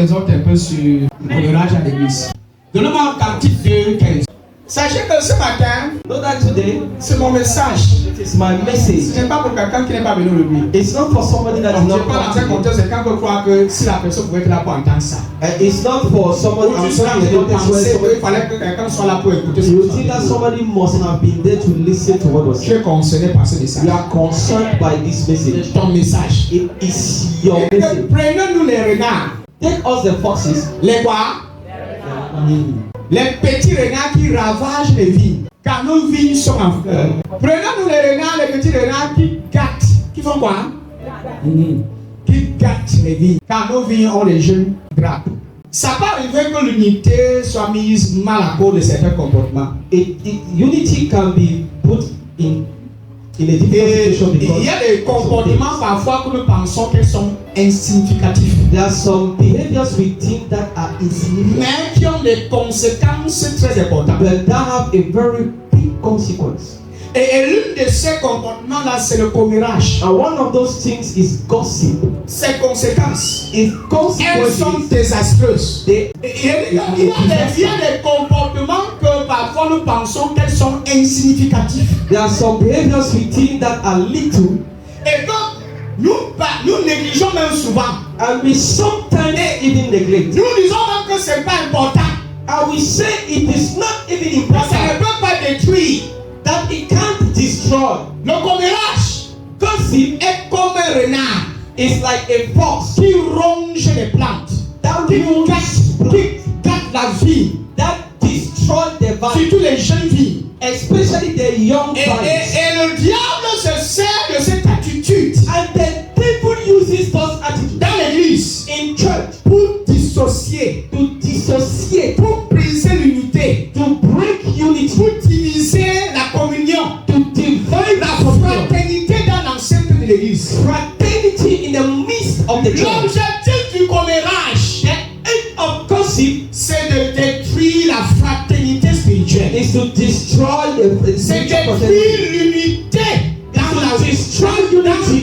t'exhorte un peu sur le commérage à l'église. Donnez-moi Cantique 2:15. Sachez que ce matin, Know that today, c'est mon message. it is my message. Ce n'est pas pour quelqu'un qui n'est pas venu aujourd'hui. It's not for somebody that is Je not parle en train de coming. compter, c'est quand on croit que si la personne pouvait être là pour entendre ça. It's not for somebody. Ou I'm juste quand talking j'ai about this pensé where qu'il fallait que quelqu'un soit là pour écouter ce you que think that je somebody must have been there to listen to what was Tu said. es concerné par ce message. You are concerned by this message. Ton message. It is your Et que message. prenons-nous les renards. Take us the foxes. Les quoi? Les petits renards qui ravagent les vignes. Car nos vignes sont en fleurs. Prenons-nous les renards, les petits renards qui gâtent. Qui font quoi? Qui gâtent les vignes. Car nos vignes ont les jeunes grappes. Ça peut arriver que l'unité soit mise mal à cause de certains comportements. Unity can be put in a difficult Et situation il y because a des comportements parfois que nous pensons qu'ils sont insignificatifs. there are some behaviors we think that are insignificant, Mais qui ont des conséquences très importantes. but that have a very big consequence. Et l'une de ces comportements-là, c'est le commérage. And one of those things is gossip. Ces conséquences, Its elles sont consequences, désastreuses. they, Il y a des comportements que parfois nous pensons qu'elles sont insignificatifs. there are some behaviors we think that are little, Et donc, nous négligeons même souvent. and we sometimes even neglect. Nous disons même que ce n'est pas important. And we say it is not even Que ça ne important, peut pas détruire. that it can't destroy. Le commérage Gossip est comme un renard is like a fox qui ronge les plantes, that qui will gâte la vie, that destroy the vine, surtout les jeunes filles. especially the young Et vines. le diable se sert de cette attitude And the devil uses those attitudes dans l'église in church pour dissocier, to dissociate, pour briser l'unité, to break unity, pour diviser la communion, to divide la the community, fraternité dans l'enceinte de l'église. fraternity in the midst of the church. L'objectif du commérage, The end of gossip c'est de détruire la fraternité spirituelle. is to destroy the C'est spiritual détruire fraternity, l'unité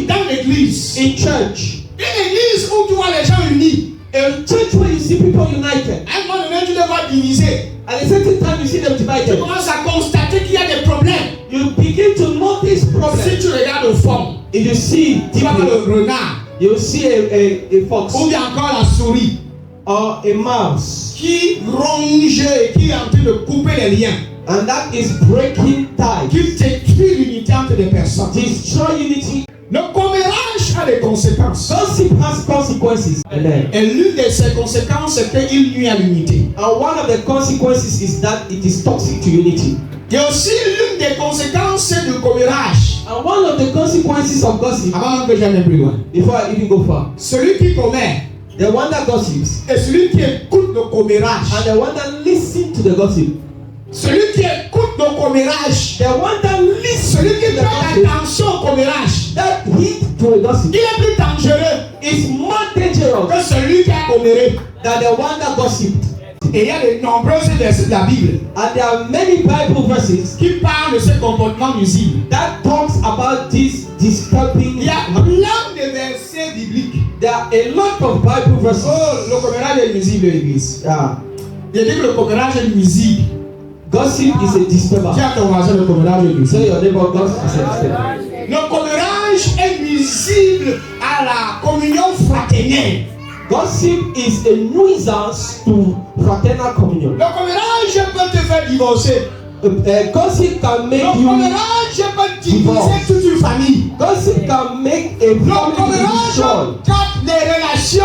dans l'église. in church. Une église où tu vois les gens unis. A church where you see people united, À un moment donné, tu les vois divisés. at a certain time you see them Tu divided. commences à constater qu'il y a des problèmes. You begin to notice Si problems. tu regardes au fond, If you see tu vas voir deeply, le renard you see a fox ou bien encore la souris or a mouse, qui ronge et qui est en train de couper les liens, and that is breaking ties, qui détruit l'unité entre les personnes. destroy unity. Le commérage a des conséquences. Gossip has consequences. Amen. Et l'une de ces conséquences, c'est qu'il nuit à l'unité. And one of the consequences is that it is toxic to unity. Il y a aussi l'une des conséquences du commérage. And one of the consequences of gossip, Avant même que j'aille plus loin, before I even go far, celui qui commère the one that gossips et celui qui écoute le commérage, and the one that listens to the gossip, celui qui écoute le commérage, the one that listens celui to qui the fait gossip, attention au commérage, that heed to the gossip, il est plus dangereux is more dangerous que celui qui a comméré. than the one that gossiped. Et il y a de nombreux versets de la Bible And there are many Bible verses qui parlent de ce comportement nuisible. that talks about this disturbing. Il y a plein de versets bibliques. There are a lot of Bible verses. Oh, le commérage est nuisible, l'église. Yeah. Il dit que le commérage est nuisible. Gossip is a disturber. Tiens ton voisin, le commérage est Say nuisible. your neighbor, gossip is a disturber. Le commérage est nuisible à la communion fraternelle. Gossip is a nuisance to fraternal communion. Le commérage peut te faire divorcer. Gossip can Le make you. commérage peut diviser Divorce. toute une famille. Gossip can make a Le family to be commérage destroyed. gâte les relations,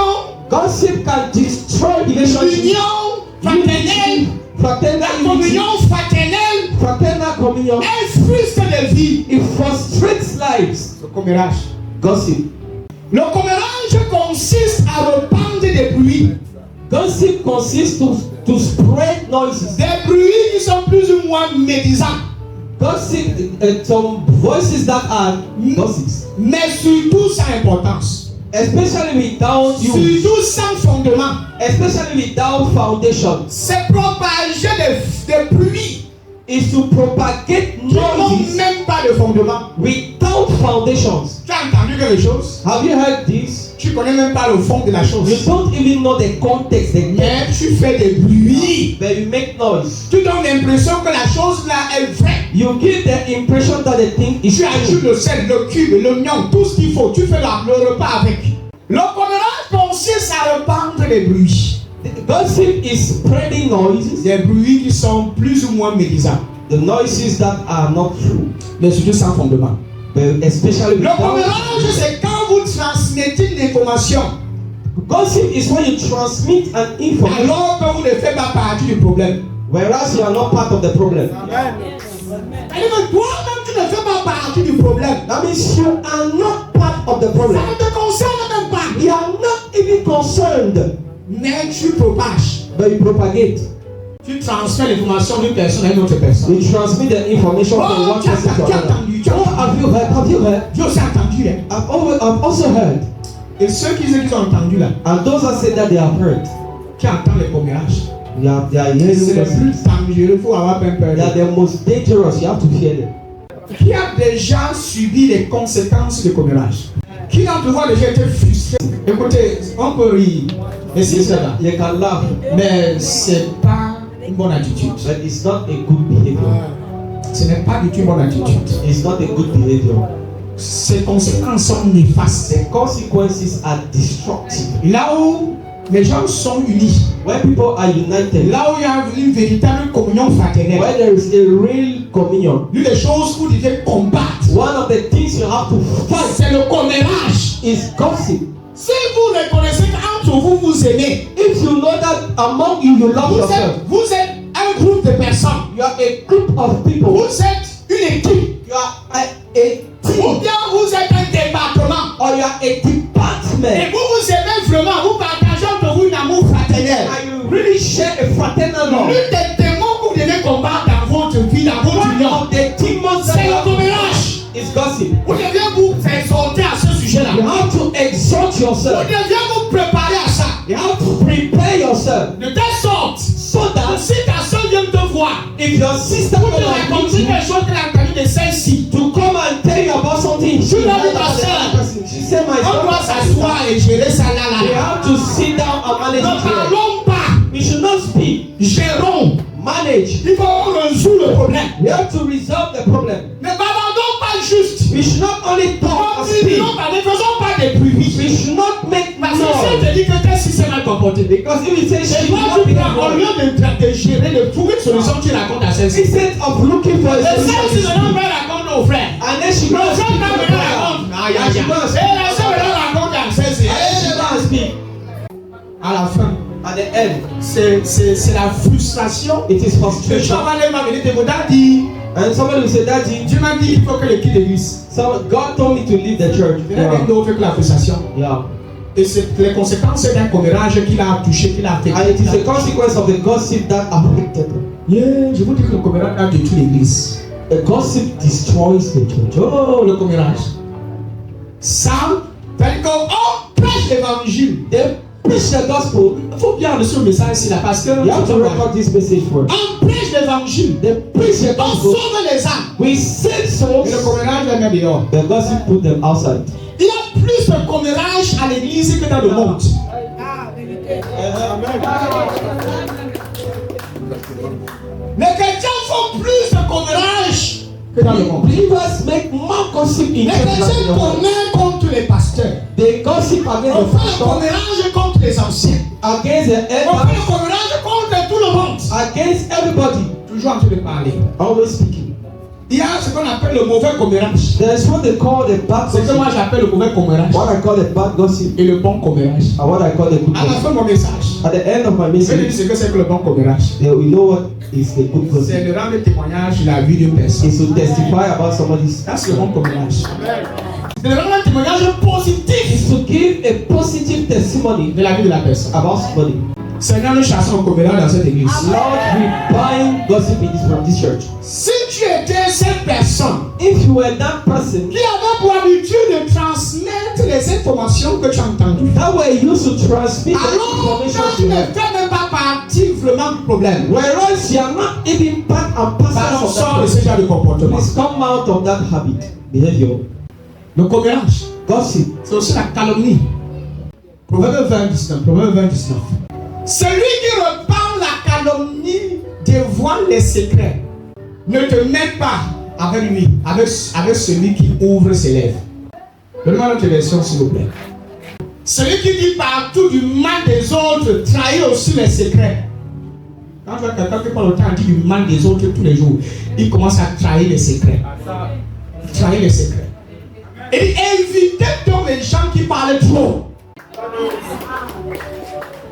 Gossip can destroy relationships. l'union fraternelle, Fraternal la unity. communion fraternelle. Fraternal communion. Elle frustre les vies. It frustrates lives. Le commérage. Gossip. Le commérage consiste à répandre des bruits. Gossip consists to spread noises. Des bruits qui sont plus ou moins médisants. Gossip, some voices that are gossips, Mais surtout sans importance. especially without you, Surtout sans fondement. especially without foundation, C'est propager des bruits is to propagate qui n'ont noises même pas de fondement. without foundations. Tu as entendu quelque chose? Have you heard this? Tu connais même pas le fond de la chose. You don't even know the context, the Mais tu fais des bruits. but you make noise. Tu donnes l'impression que la chose là est vraie. You give the impression that the thing is Tu ajoutes true. le sel, le cube, l'oignon, tout ce qu'il faut. Tu fais le repas avec. Le commérage consiste à répandre les bruits. Gossip is spreading noises, Des bruits qui sont plus ou moins médisables, the noises that are not true, mais surtout sans fondement. but especially Le without. commérage, c'est quand vous transmettez une information Gossip is when you transmit an information, alors que vous ne faites pas partie du problème. whereas you are not part of the problem. C'est-à-dire que toi-même, tu ne fais pas partie du problème. That means you are not part of the Ça problem. ne te concerne même pas. You are not even concerned, Mais tu propages. but you propagate. Tu transfères l'information d'une personne à une autre personne. You transmit the information from Oh, one tu as person to another. entendu, tu as Oh, have you heard? Have you heard? Tu as aussi entendu, hein. I've also heard. Et ceux qui ont entendu là, And those that say that they have heard, qui entendent les commérages, they are c'est hearing le gossip. plus dangereux, il faut avoir peur. They are the most dangerous. You have to fear them. Qui a déjà subi les conséquences du commérage? Qui d'entre vous a déjà été frustré? Écoutez, on peut rire, mais c'est ça. You can laugh, Mais c'est pas une bonne attitude. but it's not a good behavior. Ce n'est pas du tout une bonne attitude. It's not a good behavior. Ces conséquences sont néfastes. The consequences are destructive. Là où les gens sont unis, When people are united, là où il y a une véritable communion fraternelle, when there is a real communion, l'une des choses que vous devez combattre, one of the things you have to fight c'est le commérage. is gossip. Si vous reconnaissez qu'entre vous vous aimez, If you know that among you, you love yourself, vous êtes un groupe de personnes, you are a group of people, vous êtes une équipe, you are a ou team, bien vous êtes un département, or you are a et department, vous vous aimez vraiment, vous partagez entre vous un amour fraternel. and you really share a fraternal love. L'une des démons que vous devez combattre dans votre vie, dans votre One union, of the demons c'est le that commérage. is gossip. Vous devez vous exhorter à ce sujet-là. You have to exhort Vous yourself. devez vous préparer à ça. You have to prepare yourself De telle sorte, so that si ta soeur vient te voir, if your sister vous will te raconter meet you quelque chose qu'elle a entendu de celle-ci, to come and tell you about something, she Tu l'as heard vu, about ma the sœur? other person. She said, my on doit sister. s'asseoir et gérer ça là, là, We là. have to sit down and manage Ne it here. parlons pas, We should not speak, gérons. manage. Il faut résoudre le problème. We have to resolve the problem. Ne parlons pas juste. We should not only talk and speak. Ne faisons pas des bruits. We should not make Parce que si noise. on te dit que tes si c'est mal comporté, Because if you say c'est she toi will not qui be prends, au lieu de gérer, de trouver une solution, tu racontes à celle-ci. instead of looking for a Et celle-ci solution, maintenant va raconter aux frères. and then she Le goes to frère the maintenant raconte. Aïe, aïe, and she aïe. goes, Et la sœur maintenant raconte à celle-ci. and she goes and speak. À la fin, At the end, c'est la frustration. it is Le frustration. chaval m'a venu te dire, And somebody will say, Daddy, Dieu m'a dit qu'il faut que je quitte l'église. so God told me to leave the church. Il y a rien d'autre que la frustration. Yeah. Et c'est les conséquences d'un commérage qu'il a touché, qu'il a affecté. And it is a consequence of the gossip that afflicted them. Yeah, je vous dis que le commérage a détruit l'église. The gossip destroys the church. Oh, le commérage. Ça, c'est-à-dire qu'on prêche l'évangile. They preach the gospel. Il faut bien reçu le message ici là parce que You have to record this message for us. on prêche l'évangile. They preach the On gospel. sauve les âmes. We save Et le souls. commérage les met dehors. The gossip put them outside. Il y a plus de commérage à l'église que dans le monde. Les chrétiens font plus de commérage que dans le monde. Believers make more gossip in Les church than in chrétiens the world. commettent contre les pasteurs. They gossip against On the fait le pastor, commérage contre les anciens. against the On fait elders, le commérage contre tout le monde. against everybody. Toujours en train de parler. Always speaking. Il y a ce qu'on appelle le mauvais commérage. There's what they call the bad C'est que moi gossip. j'appelle le mauvais commérage. What I call the bad gossip, Et le bon commérage. and what I call the good À la gossip. fin de mon message, At the end of my je vais dire message, ce que c'est que le bon commérage. we know what is the good C'est gossip. de rendre témoignage sur la vie d'une personne. Is to testify about somebody's. Ça, c'est le bon commérage. C'est de rendre un témoignage positif Is to give a positive testimony de la vie de la personne. about somebody. Seigneur, nous chassons le commérage dans cette église. Lord, we bind gossip in this from this church. Si tu étais cette personne If you were that person qui avait pour habitude de transmettre les informations que tu as entendues, that were used to transmit the alors information que tu to ne her, fais même pas partie vraiment du problème, whereas you are not even part and parcel alors of sors that de ce genre de comportement. please come out of that habit, behavior. Le commérage, Gossip c'est aussi la calomnie. Proverbe 20, 19. Proverbe 20, 19. Celui qui repart la calomnie dévoile les secrets. Ne te mets pas avec lui, avec celui qui ouvre ses lèvres. Donnez-moi notre version, s'il vous plaît. Celui qui dit partout du mal des autres trahit aussi les secrets. Quand tu vois quelqu'un qui parle autant dit du mal des autres tous les jours, il commence à trahir les secrets. Trahir les secrets. Et évitez donc les gens qui parlent trop.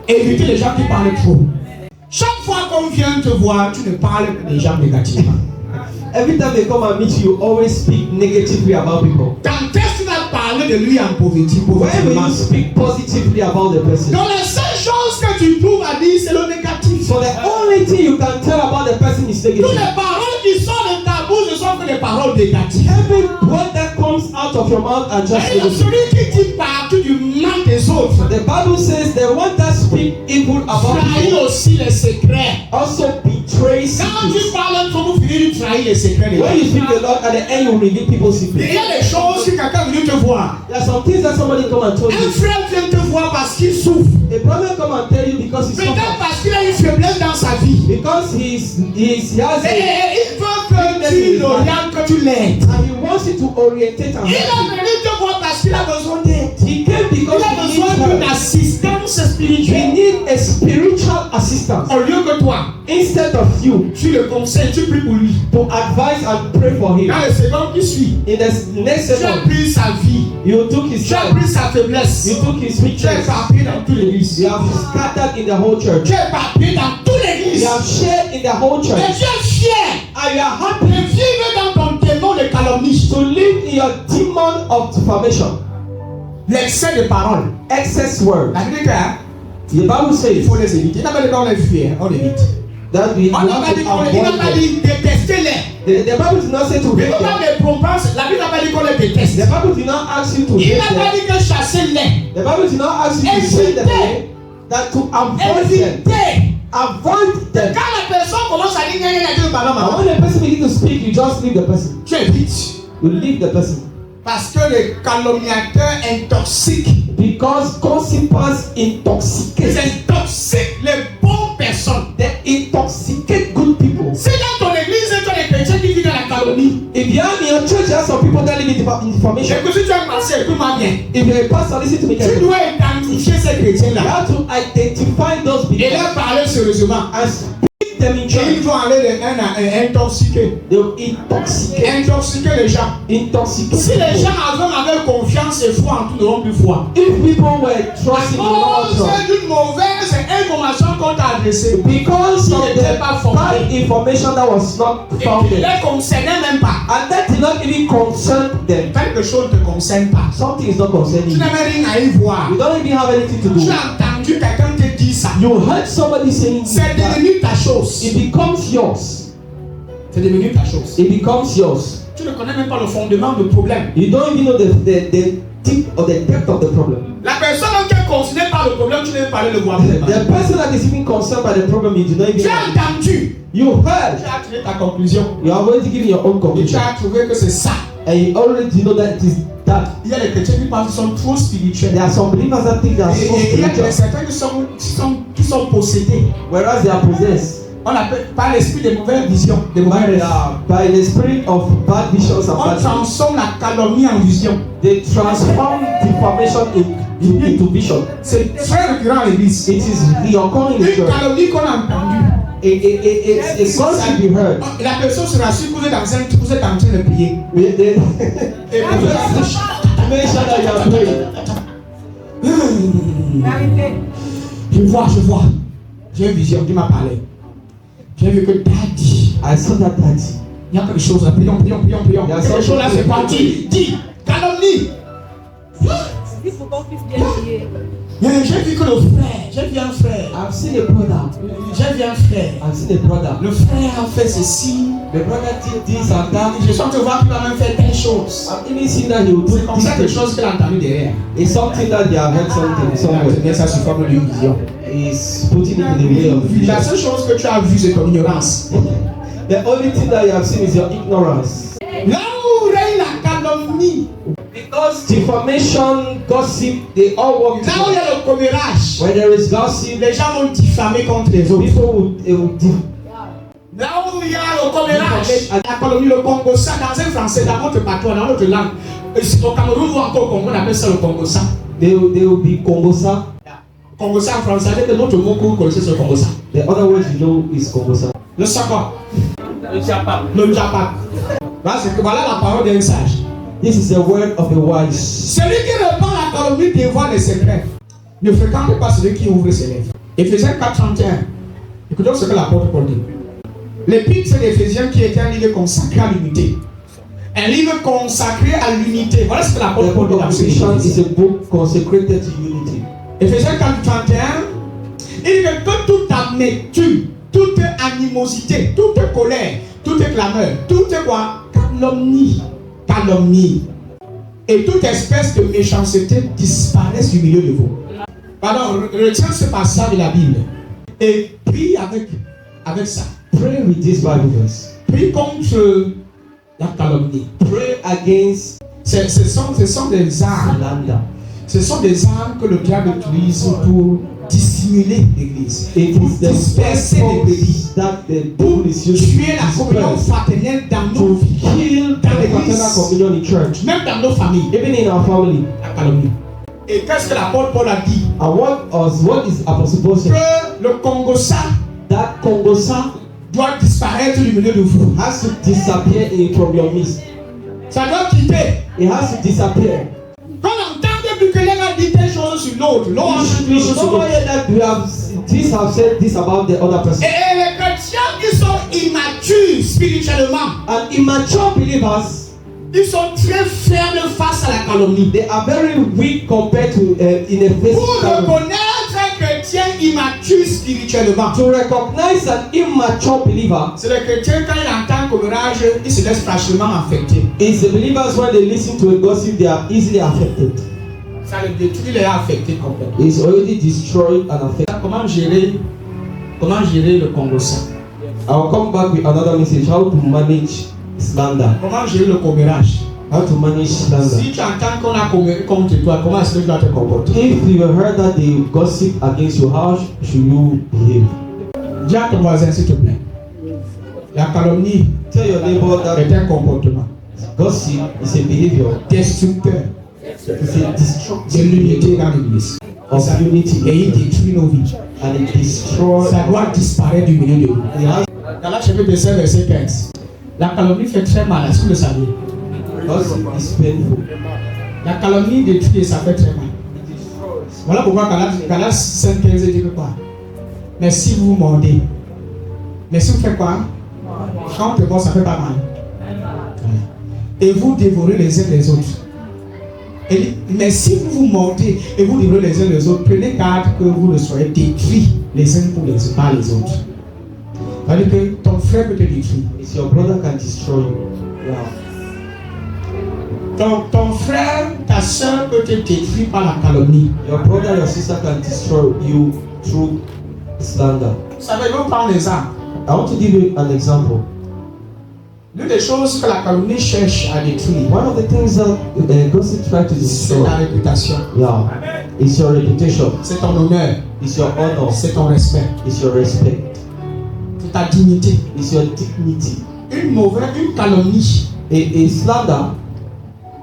Évitez les gens qui parlent trop. Chaque fois qu'on vient te voir, tu ne parles que des gens négativement. Every time they come and meet you, you always speak negatively about people. Quand est-ce que tu vas parler de lui en positivement? Why will you speak positively about the person? Donc la seule chose que tu trouves à dire, c'est le négatif. So the only thing you can tell about the person is Toutes negative. les paroles qui sortent de ta bouche ne sont que des paroles négatives. Every word that comes out of your mouth are just Et negative. celui qui dit partout du mal des autres, The Bible says the one that speak evil about trahit people aussi les secrets. also betrays Quand tu secrets. parles trop, vous finissez de trahir les secrets des When you gens. speak a lot, at the end you reveal people's Il secrets. y a des choses que quelqu'un vient te voir. There are some things that somebody come and tell Un you. frère vient te voir parce qu'il souffre. A brother come and tell you because he's Peut-être suffering. parce qu'il a une faiblesse dans sa vie. Because he has Et a, il veut que tu l'orientes, que tu l'aides. and he wants you to orientate and Il a help venu te voir parce qu'il a besoin d'aide. you. He came Il because a he besoin needs d'une help. assistance We spirituelle. need a spiritual assistance. Au lieu que toi, Instead of you tu le conseilles, tu pries pour lui. to advise and pray for him. Dans les secondes qui suivent, In the next tu as second, pris sa vie. you took his Tu as life. pris sa faiblesse. You took his Tu as weakness. éparpillé dans toute l'église. You have scattered in the whole church. Tu as éparpillé dans toute l'église. You have shared in the whole Et church. tu es fier And you are de happy vivre dans ton démon de calomnie. to live in your demon of defamation. L'excès de paroles. Excess word. La Bible dit The Bible qu'il says faut les éviter. Il n'a pas dit qu'on les fuit, on évite. that we On have n'a pas dit to qu'on les, il n'a avoid pas them. dit détester-les. The Bible did not say to Mais hate on them. va les promesses. La Bible n'a pas dit qu'on les déteste. The Bible did not ask you to Il hate n'a pas them. dit que chasser-les. The Bible did not ask you to say them away. That to avoid them. Éviter. Avoid them. Quand la personne commence à dire gna gna gna, tu ne parles pas, And maman. when the person begins to speak, you just leave the person. Tu évites. You leave the person. Parce que les calomniateurs intoxiquent. Because gossipers intoxicate. Ils intoxiquent les bonnes personnes. They intoxicate good people. Si dans ton église, tu as des chrétiens qui vivent dans la calomnie, If you are in your church, there are some people that live in defamation. et que si tu as passé, écoute-moi bien. If you're a pastor, listen to me Tu carefully. dois identifier ces You chrétiens-là have to identify those et people leur parler sérieusement. and speak them in Et ils church. vont aller de un à un intoxiquer. They will intoxicate. Intoxiquer les gens. Intoxicate. Si les people. gens avaient confiance et foi en tout, n'auront plus foi. If people were trusting in the Lord, C'est d'une mauvaise information qu'on t'a adressée. because of Ils the n'étaient pas formés. bad information that was not Et qui ne founded, les concernait même pas. and that did not even concern them. Quelque chose ne te concerne pas. Something is not concerning Tu you. n'avais rien à y voir. You don't even have anything to Tu do. as entendu quelqu'un te dire ça. You heard somebody saying C'est that. devenu ta chose. It becomes yours. C'est devenu ta chose. It becomes yours. Tu ne connais même pas le fondement du problème. You don't even know the tip or the depth of the problem. La personne qui est concernée par le problème, tu ne veux pas le voir. The person that is even concerned by the problem, you do not Tu even as know. entendu. You heard. Tu as tiré ta conclusion. You are already giving your own Et tu conclusion. as trouvé que c'est ça. And you already know that it is that. Il y a des chrétiens qui pensent qu'ils sont trop spirituels. There are some believers that think they are so Et il y a spiritual, certains qui sont possédés. whereas they are possessed On appelle par l'esprit des mauvaises visions, des mauvais rêves. by the spirit of bad visions and On bad dreams. transforme la calomnie en vision. They transform defamation into vision. C'est très récurrent à l'église. It is reoccurring in the Une church. calomnie qu'on a entendue. It's going to be heard. La personne se rassure que vous êtes en train de prier. Et vous Make sure that you are praying. Je vois. J'ai une vision qui m'a parlé. J'ai vu que Daddy, I saw that daddy. il y a quelque chose là. Prions. Il y a Quelque chose là, c'est parti. Dis, calomnie. Il faut qu'on puisse bien prier. J'ai vu que le frère, j'ai vu un frère. I've seen a brother. J'ai vu un frère. I've seen a brother. Le frère a fait ceci. The brother did this and that. Je sens te voir qu'il va même faire telle chose. I've even seen that he will do C'est comme ça quelque this. chose qu'il a entendu derrière. It's something that they have heard something somewhere. Mais ça sous forme d'une vision. He's putting it in the way of vision. La seule chose que tu as vue, c'est ton ignorance. The only thing that you have seen is your ignorance. Là où règne la calomnie, Because Because defamation, gossip, they all work Là où il y together. a le commérage, When there is gossip, les gens vont diffamer contre les autres. people will Là où il y a le commérage, la colonie, le Congo, ça, dans un français, dans notre patron, dans notre langue, au Cameroun ou encore au Congo, on appelle ça le Congo, ça. they will be Kongosa. Congo, ça en français, c'est notre mot que vous connaissez sur le Congo, ça. The other word you know is Kongosa. Le Saka, Le Japon. le Japan. Voilà la parole d'un sage. This is the word of the wise. Celui qui répand la calomnie dévoile les secrets. Ne fréquente pas celui qui ouvre ses lèvres. Éphésiens 4:31. Écoutons ce que l'apôtre Paul dit. L'épître d'Éphésiens qui était un livre consacré à l'unité. Un livre consacré à l'unité. Voilà ce que The l'apôtre Paul book dit dans of ce Ephesians is livre. a book consecrated to unity. Éphésiens 4:31. Il dit que toute amertume, toute animosité, toute colère, toute clameur, toute quoi? Calomnie. Et toute espèce de méchanceté disparaissent du milieu de vous. Pardon, retiens ce passage de la Bible et prie avec ça. Pray with this Bible verse. Prie contre la calomnie. Pray against Ce sont des armes. slander. Ce sont des armes que le diable utilise pour dissimuler l'église. It Pour is the disperser l'église. that the Pour devil is using tuer la to communion disperse, fraternelle dans nos to vies. kill the Dans fraternal l'église. communion in church, Même dans nos familles. even in our family. La calomnie. Et qu'est-ce que l'apôtre Paul a dit? And what is Apostle Paul saying? Que le Congo-ça That Kongosa doit disparaître du milieu de vous. has to disappear from your midst. Ça doit quitter. It has to disappear. Quand on entend que quelqu'un a dit telle chose sur l'autre, l'autre a dit We telle chose should sur not l'autre. hear that this have said this about the other person. Et les chrétiens qui sont immatures spirituellement, And immature believers, ils sont très fermes face à la calomnie. they are very weak compared to in a face. Pour reconnaître un chrétien immature spirituellement, To recognize an immature believer c'est le chrétien quand il entend commérage, il se laisse facilement affecter. is the believers when they listen to a gossip, they are easily affected. Ça le détruit, il est affecté complètement. It's already destroyed and affected. Comment gérer le Congo-ça? I will come back with another message: how to manage slander. Comment gérer le commérage? How to manage slander. Si tu entends qu'on a comméré contre toi, comment est-ce que tu dois te comporter? If you heard that they gossip against you, how should you behave? Dis à ton voisin s'il te plaît. La calomnie Tell your neighbor that est un comportement gossip is a behavior. destructeur It's a de destructive l'unité dans l'église. of unity, Et il détruit nos vies. and it destroys. Ça doit disparaître du milieu de nous. It has Galates chapitre 5, verset 15. La calomnie fait très mal, est-ce que vous le savez? gossip is painful. La calomnie détruit et ça fait très mal. It destroys. Voilà pourquoi Galates 5, 15 dit que quoi? Mais si vous mordez, mais si vous faites quoi? Quand on te mord, ça fait pas mal. Et vous dévorez les uns les autres. Et dit, mais si vous vous mordez et vous dévorez les uns les autres, prenez garde que vous ne soyez détruits les uns par les autres. C'est-à-dire que ton frère peut te détruire. It's your brother can destroy you. Yeah. Ton frère, ta soeur peut te détruire par la calomnie. Your brother, your sister can destroy you through slander. Vous savez, je vais vous prendre un exemple. I want to give you an example. L'une des choses que la calomnie cherche à détruire, One of the things that gossip tries to c'est destroy, ta réputation, yeah, is your reputation, c'est ton honneur, is your honor, c'est ton respect, is your respect, c'est ta dignité. is your dignity. Une calomnie A slander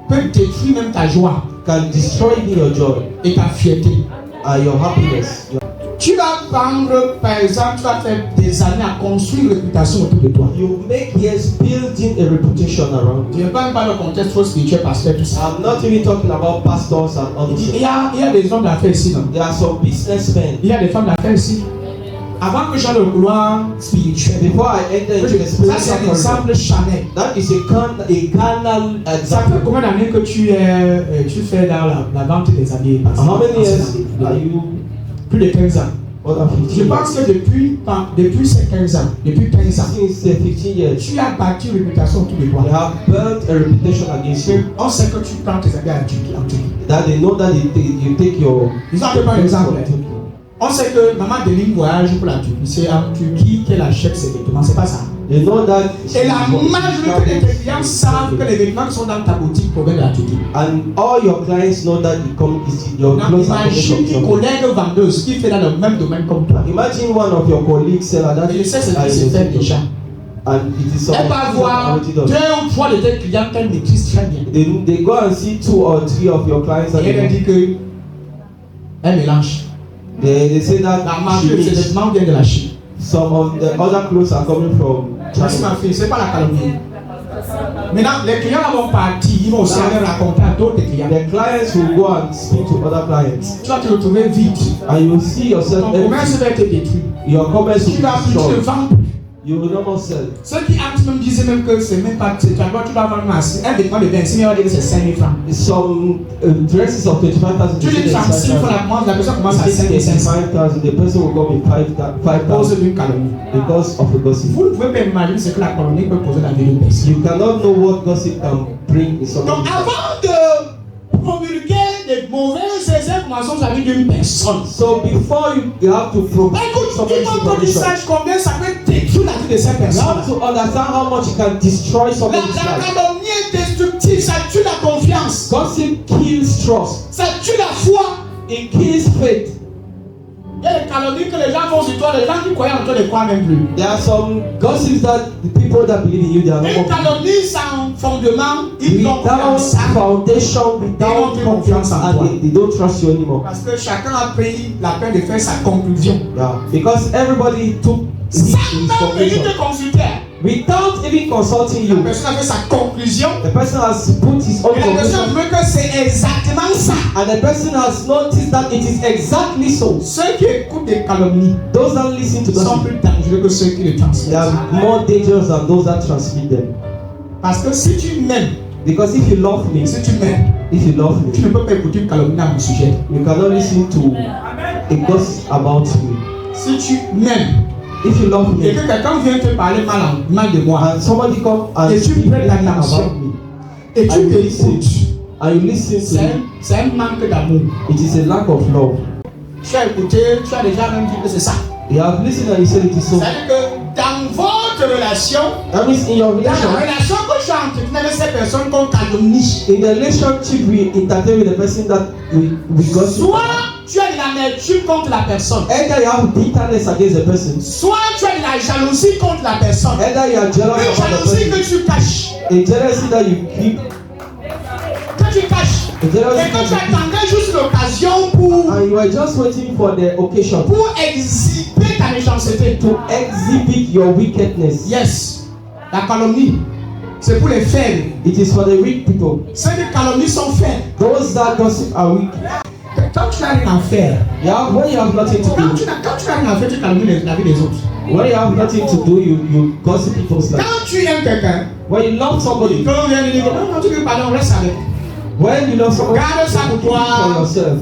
peut détruire même ta joie can destroy even your joy et ta fierté. and your happiness. Tu vas prendre, par exemple, tu vas faire des années à construire une réputation autour de toi. You make years building a reputation around Je you. ne parle pas de contexte trop spirituel, pasteur, tout ça. I'm not even talking about pastors and others. Il y a des hommes d'affaires ici, non? There are some businessmen. Il y a des femmes d'affaires ici. Avant que j'aille au couloir spirituel, Before I enter into the ça spiritual c'est un corridor, exemple Chanel. that is a carnal Ça fait example. combien d'années que tu fais dans la vente des habits? How many years are you? Plus de 15 ans. More than 15 Je years. pense que depuis ces 15 ans, depuis 15 ans, Since 15 years, tu as bâti une réputation autour de toi. they have built a reputation against you. On sait que tu prends tes habits en Turquie. That they know that you take your. Ils ont un exemple. On sait que maman Deline voyage pour la Turquie. C'est en Turquie qu'elle achète ses vêtements. C'est pas ça. They know that. Et la majorité de tes clients savent que les vêtements qui sont dans ta boutique proviennent de la Turquie. And all your clients know that your Donc, clothes are coming imagine from une collègue vendeuse qui fait dans le même domaine comme toi. Imagine one of your colleagues seller that Et je sais ce qui se fait déjà. And it is Elle va voir 2 ou 3 de tes clients qu'elle maîtrise très bien. They go and see 2 or 3 of your clients and Et elle dit que elle mélange. They say that La marque de ces vêtements vient de la Chine. some of the other clothes are coming from Voici China. ma fille, c'est pas la calomnie. Maintenant, les clients là vont partir, ils vont aussi aller raconter à d'autres clients. The clients will go and speak to other clients. Tu vas te retrouver vide. And you will see yourself Ton commerce empty. va être détruit. Your commerce will Tu vas be plus te destroyed. vendre. You will not more sell. Ceux qui entrent même disaient même que c'est même pas. Tu dois vendre un vêtement de 26 000, on va dire que c'est 5 000 francs. Some dresses of 25,000. Tu dis 36 000 francs, la personne commence à 5 500. 5,000. The person will go with À cause 5,000 d'une calomnie. because of a gossip. Vous ne pouvez pas imaginer ce que la calomnie peut causer dans la vie d'une personne. You cannot know what gossip can bring in someone's Donc life. avant de promulguer des mauvaises informations sur la vie d'une personne, So before you have to provide écoute, someone's il faut que tu information, saches combien ça peut détruire la vie de cette you personne. have to understand how much it can destroy someone's La life. calomnie est destructive, ça tue la confiance, Gossip kills trust. ça tue la foi. It kills faith. Il y a des calomnies que les gens font sur toi, les gens qui croyaient en toi ne croient même plus. There are some gossips that the people that believe in you, they are not Une more calomnie sans fondement, ils n'ont without confiance. foundation, without They don't confidence, trust and in they don't trust you anymore. Parce que chacun a pris la peine de faire sa conclusion. Yeah, because everybody took his Sans même venir conclusion te consulter. without even consulting La you. personne a fait sa conclusion. The person has put his own Et la personne conclusion, veut que c'est exactement ça. and the person has noticed that it is exactly so. Ceux qui écoutent des calomnies Those that listen to sont gossip, plus dangereux que ceux qui les they transmettent. are more dangerous than those that transmit them. Parce que si tu m'aimes, Because if you love me, si tu m'aimes, if you love tu me, ne peux pas écouter une calomnie à mon sujet. you cannot listen to a gossip about me. Si tu m'aimes If you love et me, que quelqu'un vient te parler mal de moi and somebody come and et tu speak prêtes bad l'attention about me, et tu and you listen, t'écoutes, and you listen to me, c'est un manque d'amour. it is a lack of love. Tu as écouté, tu as déjà même dit que c'est ça. You have listened and you said it is so. C'est-à-dire que dans votre relation, That means in your dans la relation, relation que tu as entretenue avec ces personnes qu'on calomnie, in the relationship we entertain with the person that we gossip soit about. tu as de l'amertume contre la personne, Either you have bitterness against the person, soit tu as de la jalousie contre la personne. either you are jealous Une about the jalousie person, que tu caches, a jealousy that you keep, a a jealousy et que tu that you keep, attendais juste l'occasion and you are just waiting for the occasion pour exhiber ta méchanceté. to exhibit your wickedness. Yes, la calomnie, c'est pour les faibles. It is for the weak people. Ceux qui calomnient sont faibles. Those that gossip are weak. Quand tu n'as rien à faire, When you have nothing to quand do, tu n'as rien à faire, tu calomnies la vie des autres. when you have nothing to do, you gossip people's life. Quand tu aimes quelqu'un, When you love somebody, quand on vient de dire non, tu veux parler, on reste avec. when you love somebody, Garde ça pour keep it for toi. yourself.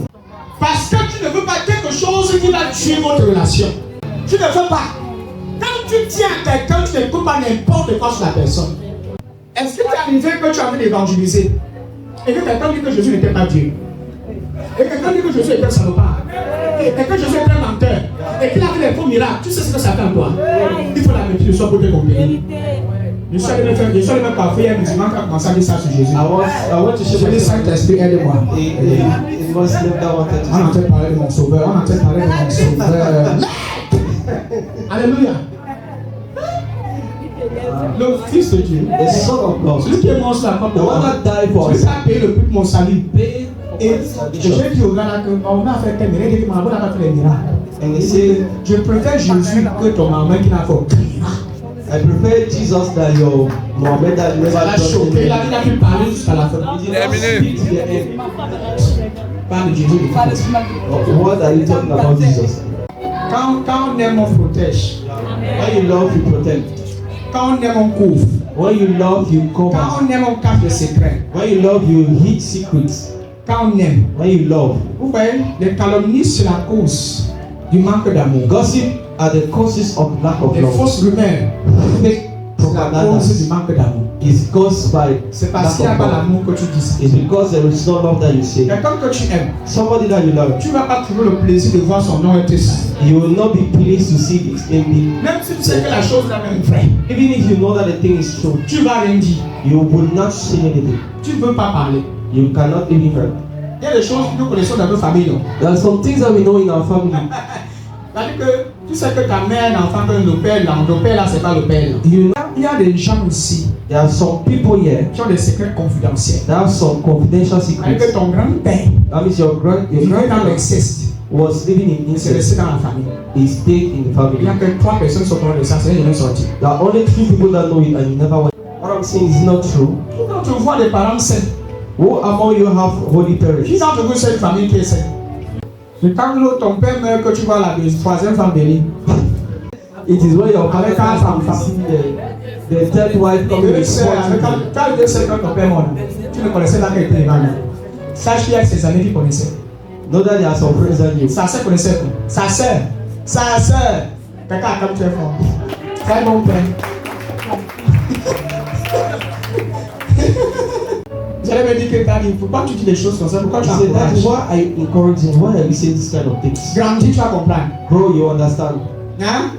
Parce que tu ne veux pas quelque chose qui va tuer votre relation. Tu ne veux pas. Quand tu tiens à quelqu'un, tu n'écoutes pas n'importe quoi sur la personne. Est-ce que tu es arrivé que tu as envie d'évangéliser et que quelqu'un dit que Jésus n'était pas Dieu? Et quelqu'un dit que Jésus était un salopard? Et que Jésus était un menteur? Et qu'il a fait des faux miracles? Tu sais ce que ça fait en toi? Il faut la mettre de soi pour te comprendre. Je suis allé me parler un musulman qui a commencé à dire ça sur Jésus. I want to Je share dis my Saint-Esprit, aide-moi. a Muslim that wanted to On entend parler de mon sauveur, on entend parler de mon sauveur. Alléluia. Le Fils de Dieu, the Son of God, celui qui est mort sur la croix the pour one moi, that died for celui us, qui a payé le prix pour mon salut. paid Et for j'ai salvation. dit au gars là que on a fait tel miracle, il dit que maman n'a pas fait les miracles. And he Il dit, said, je préfère Jésus que ton maman qui n'a fait aucun miracle. I prefer Jesus than your Muhammad that never Ça l'a done choqué, il anything. a pu parler jusqu'à la fin. He did not speak to the end. Parle de Jésus. What are you talking about, Jesus? Quand on aime, on protège. When you love, you protect. Quand on aime, on couvre. When you love, you Quand cover. on aime, on cache les secrets. When you love, you hid secrets. Quand on aime. When you love, Vous voyez, les calomnies, c'est la cause du manque d'amour. gossip are the causes of lack of Les love. fausses rumeurs, Fake c'est C'est talk la about cause du that manque d'amour. is caused by C'est parce lack qu'il n'y a of pas love. l'amour que tu dis ça. It's because there is no love that you say. Quelqu'un que tu aimes, Somebody that you love, tu ne vas pas trouver le plaisir de voir son nom être saint. you will not be pleased to see this name be. Même si tu sais que la chose là même est vraie, Even if you know that the thing is true, tu vas rien dire. you will not say anything. Tu ne veux pas parler. You cannot even hurt. Il y a des choses que nous connaissons dans nos familles. Non? There are some things that we know in our family. C'est-à-dire que tu sais que ta mère n'entend que le père là, c'est pas le père là. You know, Il y a des gens ici there are some people here qui ont des secrets confidentiels. that have some confidential C'est-à-dire secrets. que ton grand-père That means your vivait dans grandfather l'inceste. was living in Il s'est incest. resté dans la famille. He stayed in the Il family. n'y a que 3 personnes qui sont au courant de ça, c'est jamais sorti. There are only 3 people that know it and you never went. What I'm saying is not true. Quand tu vois des parents sains, Who among you have holy parents? qui dans tu veux cette famille qui est saine? Mais quand ton père meurt, que tu vois la 3e femme bénie. It is when your Avec father un comes femme. see the third wife coming Deux with sœurs, 4 children. quand 2 sœurs, quand ton père mort, tu ne connaissais pas qu'elle était les mamans. Sache qu'il y a ses amis qui connaissaient. Know that there are some friends that you. Sa sœur connaissait tout. Sa sœur. Quelqu'un a comme tu es fort. C'est mon père. J'allais me dire que t'as dit, pourquoi tu dis des choses comme ça? Pourquoi tu He said, that's encourages? why I encourage him. Why are you saying this kind of things? Grandis, tu vas comprendre. Grow, you understand. Hein?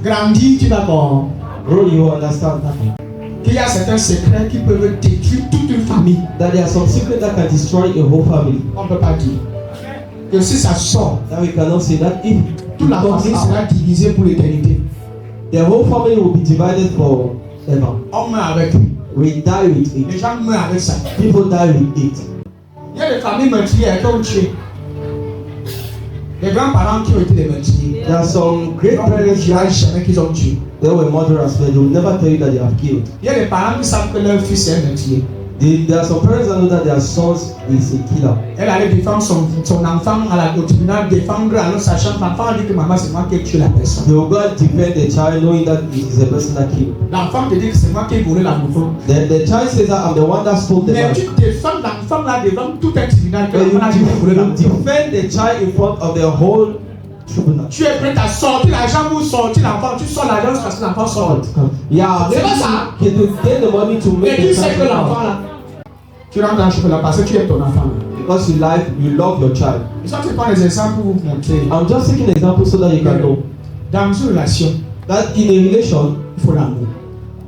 Grandis, tu vas comprendre. Grow, you understand. Qu'il y a certains secrets qui peuvent détruire toute une famille. That there are some secrets that can destroy a whole family. On ne peut pas dire. Que si ça sort, That we cannot say that if toute la famille sera divisée pour l'éternité. the whole family will be divided forever. On meurt avec. We die with Les it. gens meurent avec ça. People die with it. Il y a des familles meurtrières qui ont tué. Les grands-parents qui ont été des meurtriers. There are some great Ils parents ne diront jamais qu'ils ont tué. they were murderers, but they will never tell you that they have killed. Il y a des parents qui savent que leur fils est un meurtrier. There are some parents that know that their sons is a killer. Elle allait défendre son enfant au tribunal, défendre alors sachant que l'enfant dit que maman c'est moi qui ai tué la personne. They will go and defend the child knowing that it is the person that killed. L'enfant te dit que c'est moi qui ai volé la moto. The child says that I'm the one that stole the Mais man. tu défends l'enfant là devant tout un tribunal que But l'enfant a dit que volé la you moto. defend the child in front of the whole tribunal. Tu es prêt à sortir l'argent pour sortir l'enfant. Tu sors l'argent jusqu'à ce que l'enfant sorte. Yeah, C'est pas ça. You get the money to Mais make qui the sait que child l'enfant out. là, tu rentres dans le chocolat parce que tu es ton enfant là. Because you love your child. Et ça, tu prends des exemples pour vous montrer. I'm just taking an example so that you can know Dans une relation, that in a relation il faut l'amour.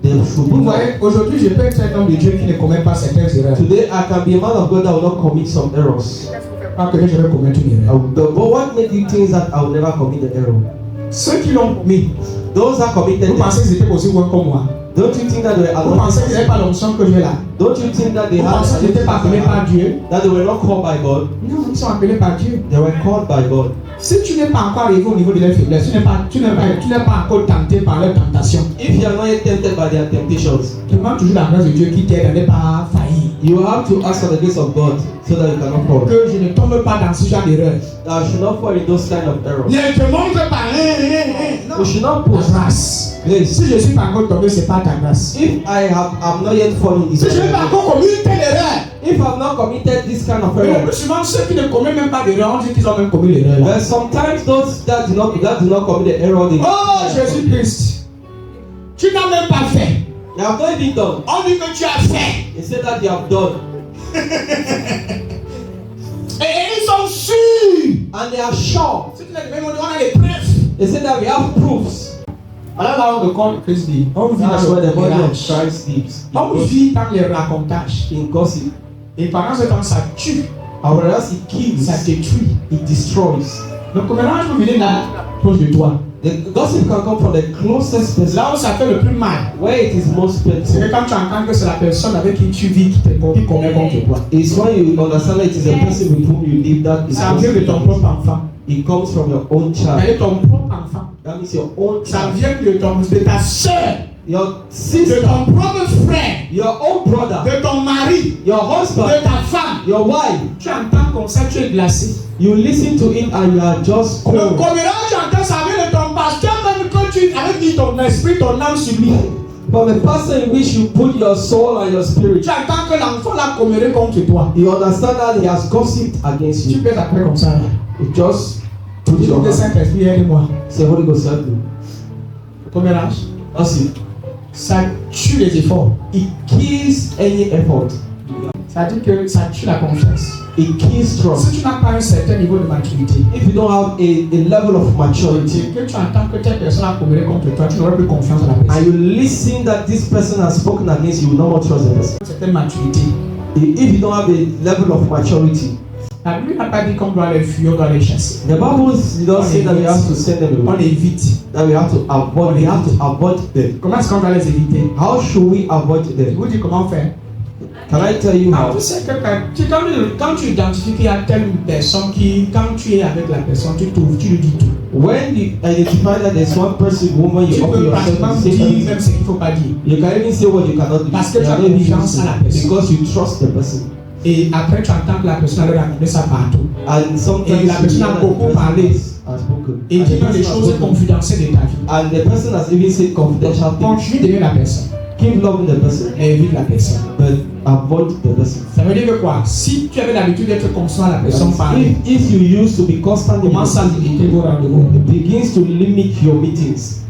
there should be Vous love. voyez, aujourd'hui, je peux être un homme de Dieu qui ne commet pas certaines erreurs. Today I can be a man of God that will not commit some errors. Pas que je vais commettre une erreur. But what made you think that I will never commit the error? Ceux qui l'ont commis, Those that committed vous them, pensez qu'ils étaient aussi bons comme moi? don't you think that they were Vous pensez qu'ils n'avaient pas l'onction que j'ai là? Don't you think that they Vous had pensez qu'ils n'étaient pas appelés par Dieu? that they were not called by God? Non, ils sont appelés par Dieu. They were called by God. Si tu n'es pas encore arrivé au niveau de leur faiblesse, tu n'es pas encore tenté par leur tentation, If you are not yet tempted by their temptations, demande toujours la grâce de Dieu qui t'aide à ne pas faillir. you have to ask for the grace of God so that you cannot fall. Que je ne tombe pas dans ce genre d'erreur. That I should not fall in those kind of errors. Ne te montre pas. We Non. should not Ta put grâce. grace. Si je ne suis pas encore tombé, ce n'est pas ta grâce. If I'm not yet fallen in Si this je n'ai pas error, encore commis une telle erreur, if I've not committed this kind of mais le error, plus souvent, ceux qui ne commettent même pas d'erreur, on dit qu'ils ont même commis l'erreur. là. but sometimes those that do not commit the error, they Oh Jésus-Christ, tu n'as même pas fait. they have not even done. On dit que tu as fait. They say that they have done, Et ils sont sûrs. and they are sure. Si tu n'as même on a les preuves. They say that we have proofs. Voilà là où le corps de Christ dit. On vit That's dans where le the body of mirage. Christ lives. On vit dans les racontages. In gossip. Et pendant ce temps, ça tue, And whereas it kills, ça détruit. it destroys. Le commérage peut venir là, proche de toi. The gossip can come from the closest person. Là où ça fait le plus mal, Where it is most c'est painful que quand tu entends que c'est la personne avec qui tu vis qui commet contre toi. is when you understand that it is the person with whom you live that is Ça vient de ton propre enfant. It comes from your own child. C'est ton propre enfant. That means your own Ça child. vient de ta soeur, Your de sister, ton propre frère, your own brother, de ton mari, your de husband, ta femme. your wife. Tu entends comme ça, tu es glacé. You listen to it and you are just Le cold. commérage, tu entends, ça vient de ton pasteur, même que tu avais mis ton esprit, ton âme sur lui. From the person in which you put your soul and your spirit, Tu entends que l'enfant l'a comméré contre toi. you understand that he has gossiped against Tu you. peux t'appeler comme ça. Là. You just put Tu your dis que hand. Saint-Esprit, aide-moi. Say, Holy Ghost, help me. Le commérage, Gossip. ça tue les efforts. It kills any effort. Ça dit que ça tue la confiance. It kills trust. Si tu n'as pas un certain niveau de maturité, If you don't have a level of maturity, que tu entends que telle personne a communiqué contre toi, tu n'auras plus confiance en la personne. and you listen that this person has spoken against you, you will not more trust the person. Certaine maturité. If you don't have a level of maturity, La Bible n'a pas dit qu'on doit les fuir, on doit les chasser. the Bible does say that we have to send them On away, les évite. that we have to avoid them. Comment est-ce qu'on va les éviter? How should we avoid Je them? vous dis comment faire. Can I tell you Ah, how? tu sais que quand tu identifies qu'il y a telle personne qui, quand tu es avec la personne, tu t'ouvres, tu lui dis tout. When you identify that there's one person, woman, Tu you open peux yourself pratiquement and say dire everything. même ce qu'il ne faut pas dire. You can even say what you cannot do. Parce que You tu as are not even confiance used à la to it personne. because you trust the person. Et après, tu entends que la personne a raconté ça partout. And sometimes Et la personne a beaucoup parlé. has spoken. Et il And dit the même des person has choses spoken. confidentielles de ta vie. And the person has even said confidential things. Continue d'aimer la personne. Keep loving the person, Et évite la personne. but avoid the person. Ça veut dire que quoi? Si tu avais l'habitude d'être constant à la personne parler, If you used to be constant, commence à limiter vos rendez-vous. it begins to limit your meetings.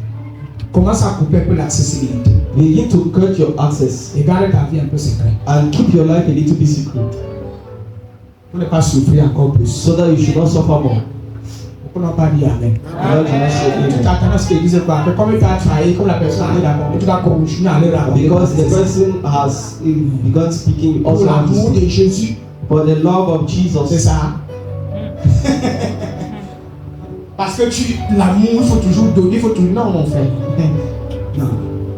Commence à couper un peu l'accessibilité. Begin to cut your access Et garde ta vie un peu secrète. and keep your life a little bit secret Pour ne pas souffrir encore plus. so that you should not suffer more. Beaucoup n'ont pas dit Amen. Lord, you not say Tu amen. t'attends à ce qu'il dise quoi? Que comme il t'a trahi, comme la personne allait raconter, tu vas continuer à aller raconter. Because the person has begun speaking, you Pour also have to l'amour speak. de Jésus, For the love of c'est Jesus. ça. Parce que l'amour, il faut toujours donner, il faut toujours. Non, mon frère. Non.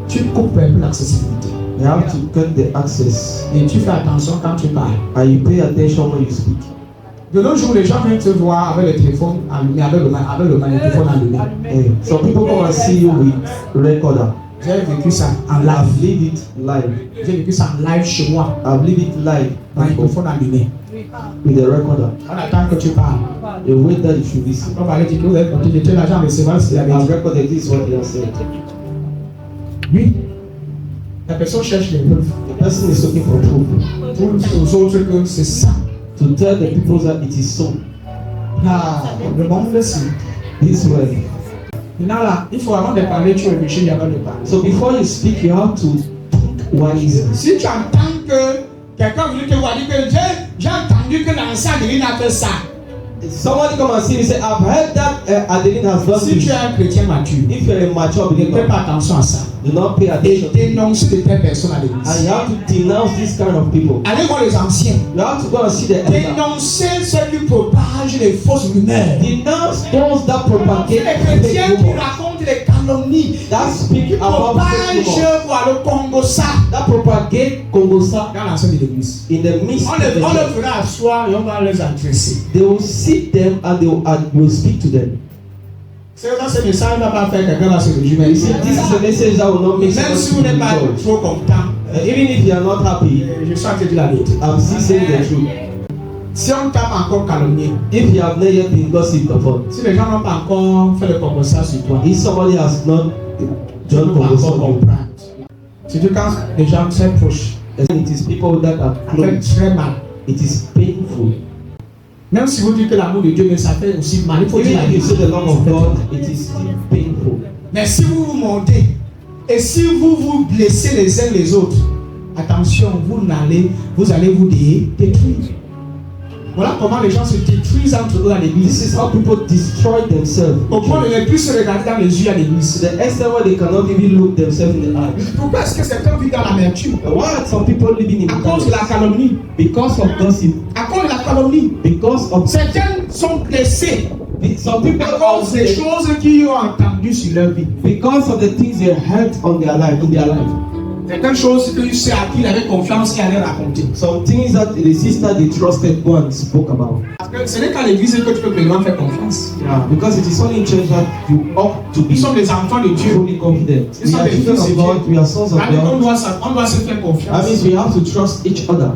Tu coupes un peu l'accessibilité. You have to cut the access Et tu fais attention quand tu parles. and you pay attention when you speak. De nos jours, les gens viennent te voir avec le téléphone allumé, avec le magnétophone allumé. Hey, some people come and see you with recorder. J'ai vécu ça en live. I've lived it live. J'ai vécu ça en live chez moi. I've lived it live Magnétophone allumé. with the recorder. On attend que tu parles. The way that you should listen. On va aller dire que vous avez compté, j'étais l'agent de Sébastien, s'il avait I've dit. recorded this what they have said. Oui. La personne cherche les preuves. The person is looking for proof Pour aux autres que c'est ça. to tell the people that it is so. Ah, le monde le sait. This way. Maintenant là, il faut avant de parler, tu réfléchis avant de parler. So before you speak, you have to think wisely. Si tu entends que quelqu'un veut te voir, dit que j'ai entendu que l'ancien Adeline a fait ça. Somebody come and see me say, I've heard that Adeline has done Si tu this. es un chrétien mature, If you're a mature ne fais believer, pas attention à ça. do not pay Et attention to it. dénoncer de telles personnes à And l'église. you have to denounce this kind of people. Allez voir les anciens. You have to go and see the elder. Dénoncer ceux qui propagent les fausses rumeurs. Denounce those that propagate Les chrétiens fake qui rumors. racontent les calomnies. That speak about fake Propage rumors. pour le Congo ça. That propagate Congosa Dans l'ensemble de l'église. in the midst On of the les church. fera asseoir et on va les adresser. They will sit them and they will speak to them. C'est ça, ce message ne va pas faire quelqu'un va se réjouir. You see, this is a message that will not make Même si vous someone n'êtes pas to rejoice. trop content, Even if you are not happy, je suis en train de dire la vérité. I'm still saying the truth. Si on t'a pas encore calomnié, If you have not yet been gossiped upon, si les gens n'ont pas encore fait le conversation sur toi, if somebody has not tu ne done peux pas encore conversation, comprendre. C'est-à-dire quand les gens s'approchent, it is people that are ça fait close. très mal. It is painful. Même si vous dites que l'amour de Dieu, mais ça fait aussi mal. Il faut dire Even la if you say vérité. the love of God, it is still painful. Mais si vous vous montez et si vous vous blessez les uns les autres, attention, vous allez vous détruire. Voilà comment les gens se détruisent entre eux à This l'église. is how people destroy themselves. Au point de ne plus se regarder dans les yeux à To l'église. the extent where they cannot even look themselves in the eye. Pourquoi est-ce que certains vivent dans l'amertume? Why are some people living in À cause de la calomnie. Because of gossip. À cause de la calomnie. Because of Certains sont blessés some people à cause des choses qu'ils ont entendues sur leur vie. because of the things they heard on their life, in their life. Certaines choses que c'est à qui il avait confiance qu'il allait raconter. Some things that the sister they trusted go and spoke about. Parce que ce n'est qu'à l'église que tu peux pleinement faire confiance. Yeah, because it is only in church that you ought to be Nous sommes des enfants de Dieu. fully confident. Nous We sommes are des children fils de of God, Dieu. we are sons of Ça veut dire qu'on God. doit se faire That confiance. means we have to trust each other.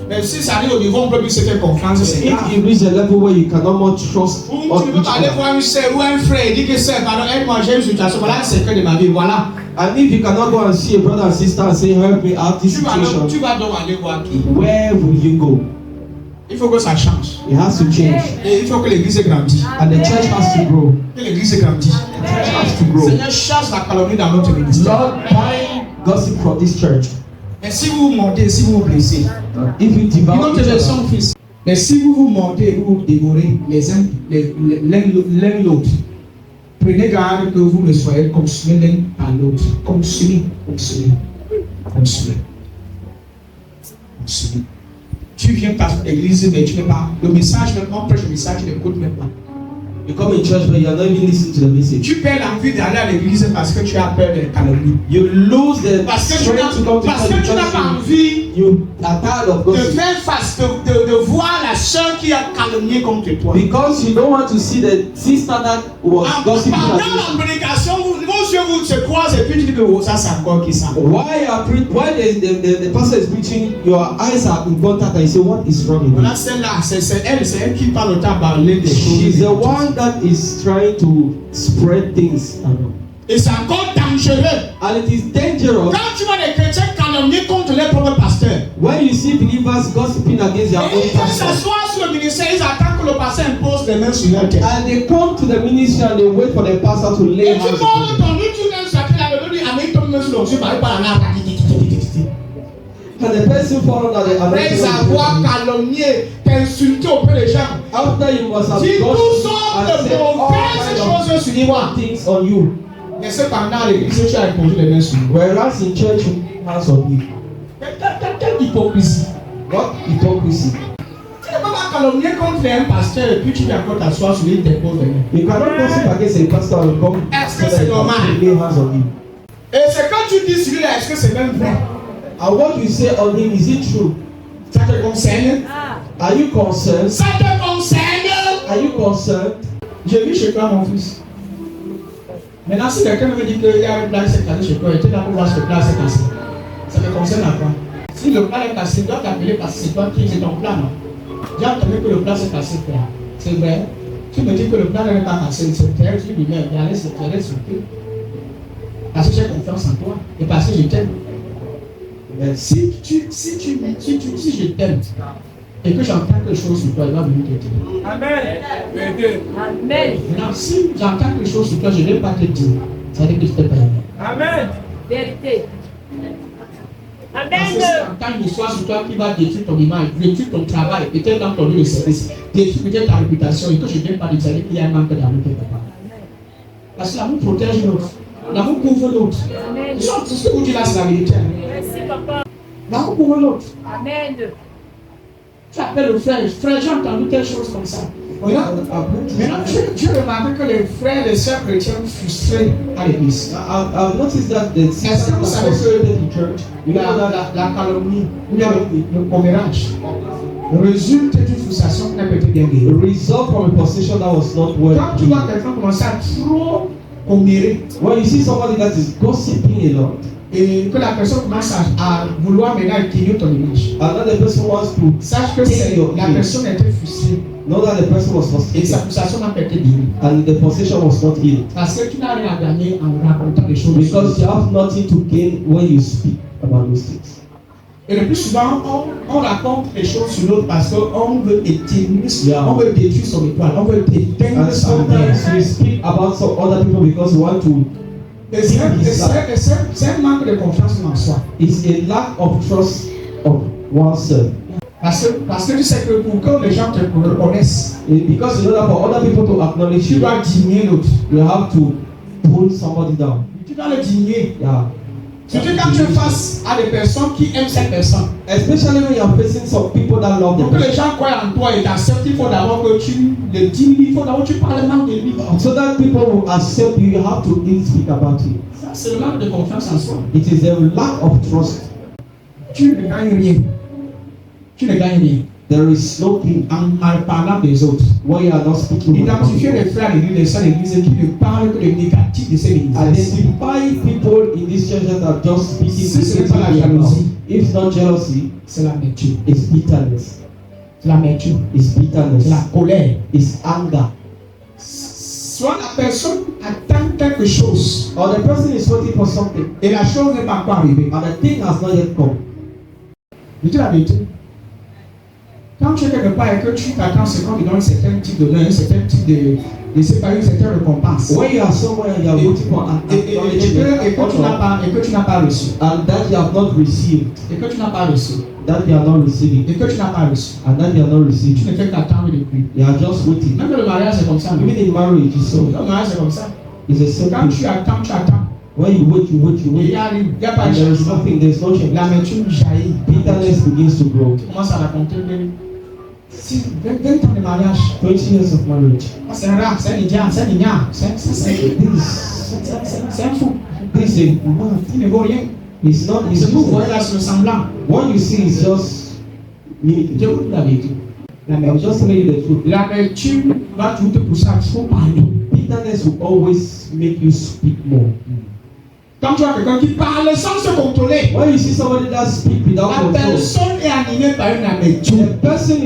Mais si ça arrive au niveau où on ne peut plus se faire confiance, c'est grave. If you reach a level where you cannot more trust Ou on tu ne peux each pas aller other, voir une sœur ou un frère et dire que sœur, pardon, aide-moi, j'ai une situation, voilà le secret de ma vie, voilà. and if you cannot go and see a brother and sister and say, help me out this Tu vas situation, donc aller voir qui? where will you go? Il faut que ça change. It has to change. Et il faut que l'église grandisse. And the church has to grow. Que l'église grandisse. The church has to grow. Seigneur, chasse la calomnie dans notre ministère. Lord, bind gossip from this church. Mais si vous vous mordez, si vous vous blessez, If you une devour autre each version, other, fils. Mais si vous vous mordez, vous vous dévorez l'un l'autre. Prenez garde que vous ne soyez consumés l'un par l'autre. Consumés. Tu viens par l'église, mais tu ne peux pas. Le message, même quand on prêche le message, tu n'écoutes même pas. you come in church but you are not even listening to the message. Tu perds l'envie d'aller à l'église parce que tu as peur des calomnies. You lose the Parce que tu strength to come to n'as church pas because envie you are tired of de gossip. faire face, de voir la sœur qui a calomnié contre toi. Because you don't want to see the sister that was gossiping Pendant against you. la prédication, vos yeux vous se croisent et puis tu dis que oh, ça c'est encore qui ça. Why the pastor is preaching, your eyes are in contact and you say, what is wrong with Voilà, you? celle-là, c'est elle qui parle au temps parler des choses. She's the one that is trying to spread things around. Et c'est encore dangereux. And it is dangerous Quand tu vois des chrétiens calomnier contre leur propre pasteur, when you see believers gossiping against their et own ils viennent pastor. s'asseoir sur le ministère, ils attendent que le pasteur impose les mains sur leur tête. And they come to the ministry and they wait for the pastor to lay Et tu hands vois upon them. ton lui, tu viens sacrer la mélodie, amène ton main sur le yeux, par là, And the person fall under the après avoir calomnié, t'insulté auprès des gens. after you must have Dis tout gossiped sortes and de said all mauvaises kinds choses sur moi. of things on you. Mais cependant, l'église, tu as imposé les mains sur moi. Whereas in church you lay hands on you. Quelle hypocrisie. What hypocrisy. Tu ne peux pas calomnier contre un pasteur et puis tu viens encore t'asseoir sur lui et t'imposes les mains. You cannot gossip against a pastor and come Est-ce que c'est normal? lay hands on you. Et c'est quand tu dis celui-là, est-ce que c'est même vrai? And what you say on him, is it true? Ça te concerne? Are you concerned? Ça te concerne? Are you concerned? Je vis chez toi, mon fils. Maintenant, si quelqu'un me dit qu'il y a un plat qui s'est cassé chez toi, et tu es là pour voir ce plat s'est cassé, ça te concerne à quoi? Si le plat est cassé, tu dois t'appeler parce que c'est toi qui c'est ton plat, non? J'ai entendu que le plat s'est cassé, frère. C'est vrai. Tu me dis que le plat n'est pas cassé, c'est vrai, tu lui mets, il allait se surpris. Parce que j'ai confiance en toi et parce que je t'aime. Mais si je t'aime et que j'entends quelque chose sur toi, il va venir te dire. Amen. Maintenant, si j'entends quelque chose sur toi, je ne vais pas te dire. Ça veut dire que je t'ai pas aimé. Amen. Vérité. Parce que si j'entends une histoire sur toi qui va détruire ton image, détruire ton travail, peut-être dans ton lieu de service, détruire peut-être ta réputation et que je ne viens pas te dire qu'il y a un manque d'amour quelque part. Parce que l'amour protège l'autre. L'amour couvre l'autre. C'est ce que vous dites là, c'est la vérité. Merci, papa. L'amour couvre l'autre. Amen. Tu appelles le frère, j'ai entendu telle chose comme ça. Maintenant, j'ai remarqué que les frères et les sœurs chrétiens frustrés à l'église. I've noticed that the sisters vous are savez frustrated in church. You know that La calomnie, ou bien le commérage, résulte d'une frustration qui n'a pas été bien the guérie. result from a position that was not well. Quand tu vois quelqu'un commencer à trop commérer When you see somebody that is gossiping a lot, et que la personne commence à vouloir maintenant équilibrer ton image, another person wants to sache que la personne était frustrée know that the person was et sa frustrated frustration n'a pas été guérie. and the position was not healed. Parce que tu n'as rien à gagner en racontant des choses. Because you have nothing to gain when you speak about those things. Et le plus souvent, on raconte les choses sur l'autre parce qu'on veut éteindre, Yeah. on veut détruire son étoile, on veut éteindre And son bien. sometimes we speak about some other people because we want to. Et c'est un manque de confiance en soi. It's a lack of trust of oneself. Parce que tu sais que pour que les gens te reconnaissent, Because you know that for other people to acknowledge tu you, dois diminuer l'autre. you have to pull somebody down. Tu dois le diminuer. Yeah. Surtout quand tu es face à des personnes qui aiment cette personne. Especially when you are facing some people that love Pour que them. les gens croient en toi et t'acceptent, il faut d'abord que tu le diminues, il faut d'abord que tu parles mal de lui. So that people will accept you, you have to ill speak about you. Ça, c'est le manque de confiance en soi. It is a lack of trust. Tu ne gagnes rien. Tu ne gagnes rien There is no gain en parlant des autres. when you are not speaking about Identifier les people. frères et les sœurs d'église qui ne parlent que de négatif de ces églises. Identify people in this church that are just speaking Si ce n'est to pas la people. jalousie, If not jealousy, c'est l'amertume, it's bitterness. c'est l'amertume, It's c'est bitterness. la colère. It's anger. Soit la personne attend quelque chose Or the person is waiting for something et la chose n'est pas encore arrivée. and the thing has not yet come. Je dis la vérité. Quand tu es quelque part et que tu t'attends, c'est qu'on te donne un certain type d'honneur, un certain type de séparer une certaine récompense. When you are somewhere and you are waiting for an acknowledgement Et que tu n'as pas reçu. and that you have not received, Et que tu n'as pas reçu. that you are not receiving, Et que tu n'as pas reçu. and that you are not Tu receiving, ne fais qu'attendre depuis. you are just waiting. Même le mariage, c'est comme ça. Non? Even in marriage, it's so. Le mariage, c'est comme ça. It's a same Quand thing. tu attends, tu attends. When you wait, you wait, you Et il wait. y a pas And de there is changement. nothing, there's no change. L'amertume jaillit. Bitterness begins to grow. Tu commences à raconter 20 ans de mariage. 20 years of marriage. C'est un rare, c'est un idiot, c'est un ignare. C'est un fou. This is Il ne vaut rien. it's not Ce que vous voyez easy. là sur le semblant. What you see is just Je me. vous dis la vérité. I'm just telling you the truth. L'amertume va toujours te pousser à trop parler. Bitterness will always make you speak more. Quand tu as quelqu'un qui parle sans se contrôler, When you see somebody that speak without la control, personne est animée par une the amertume. person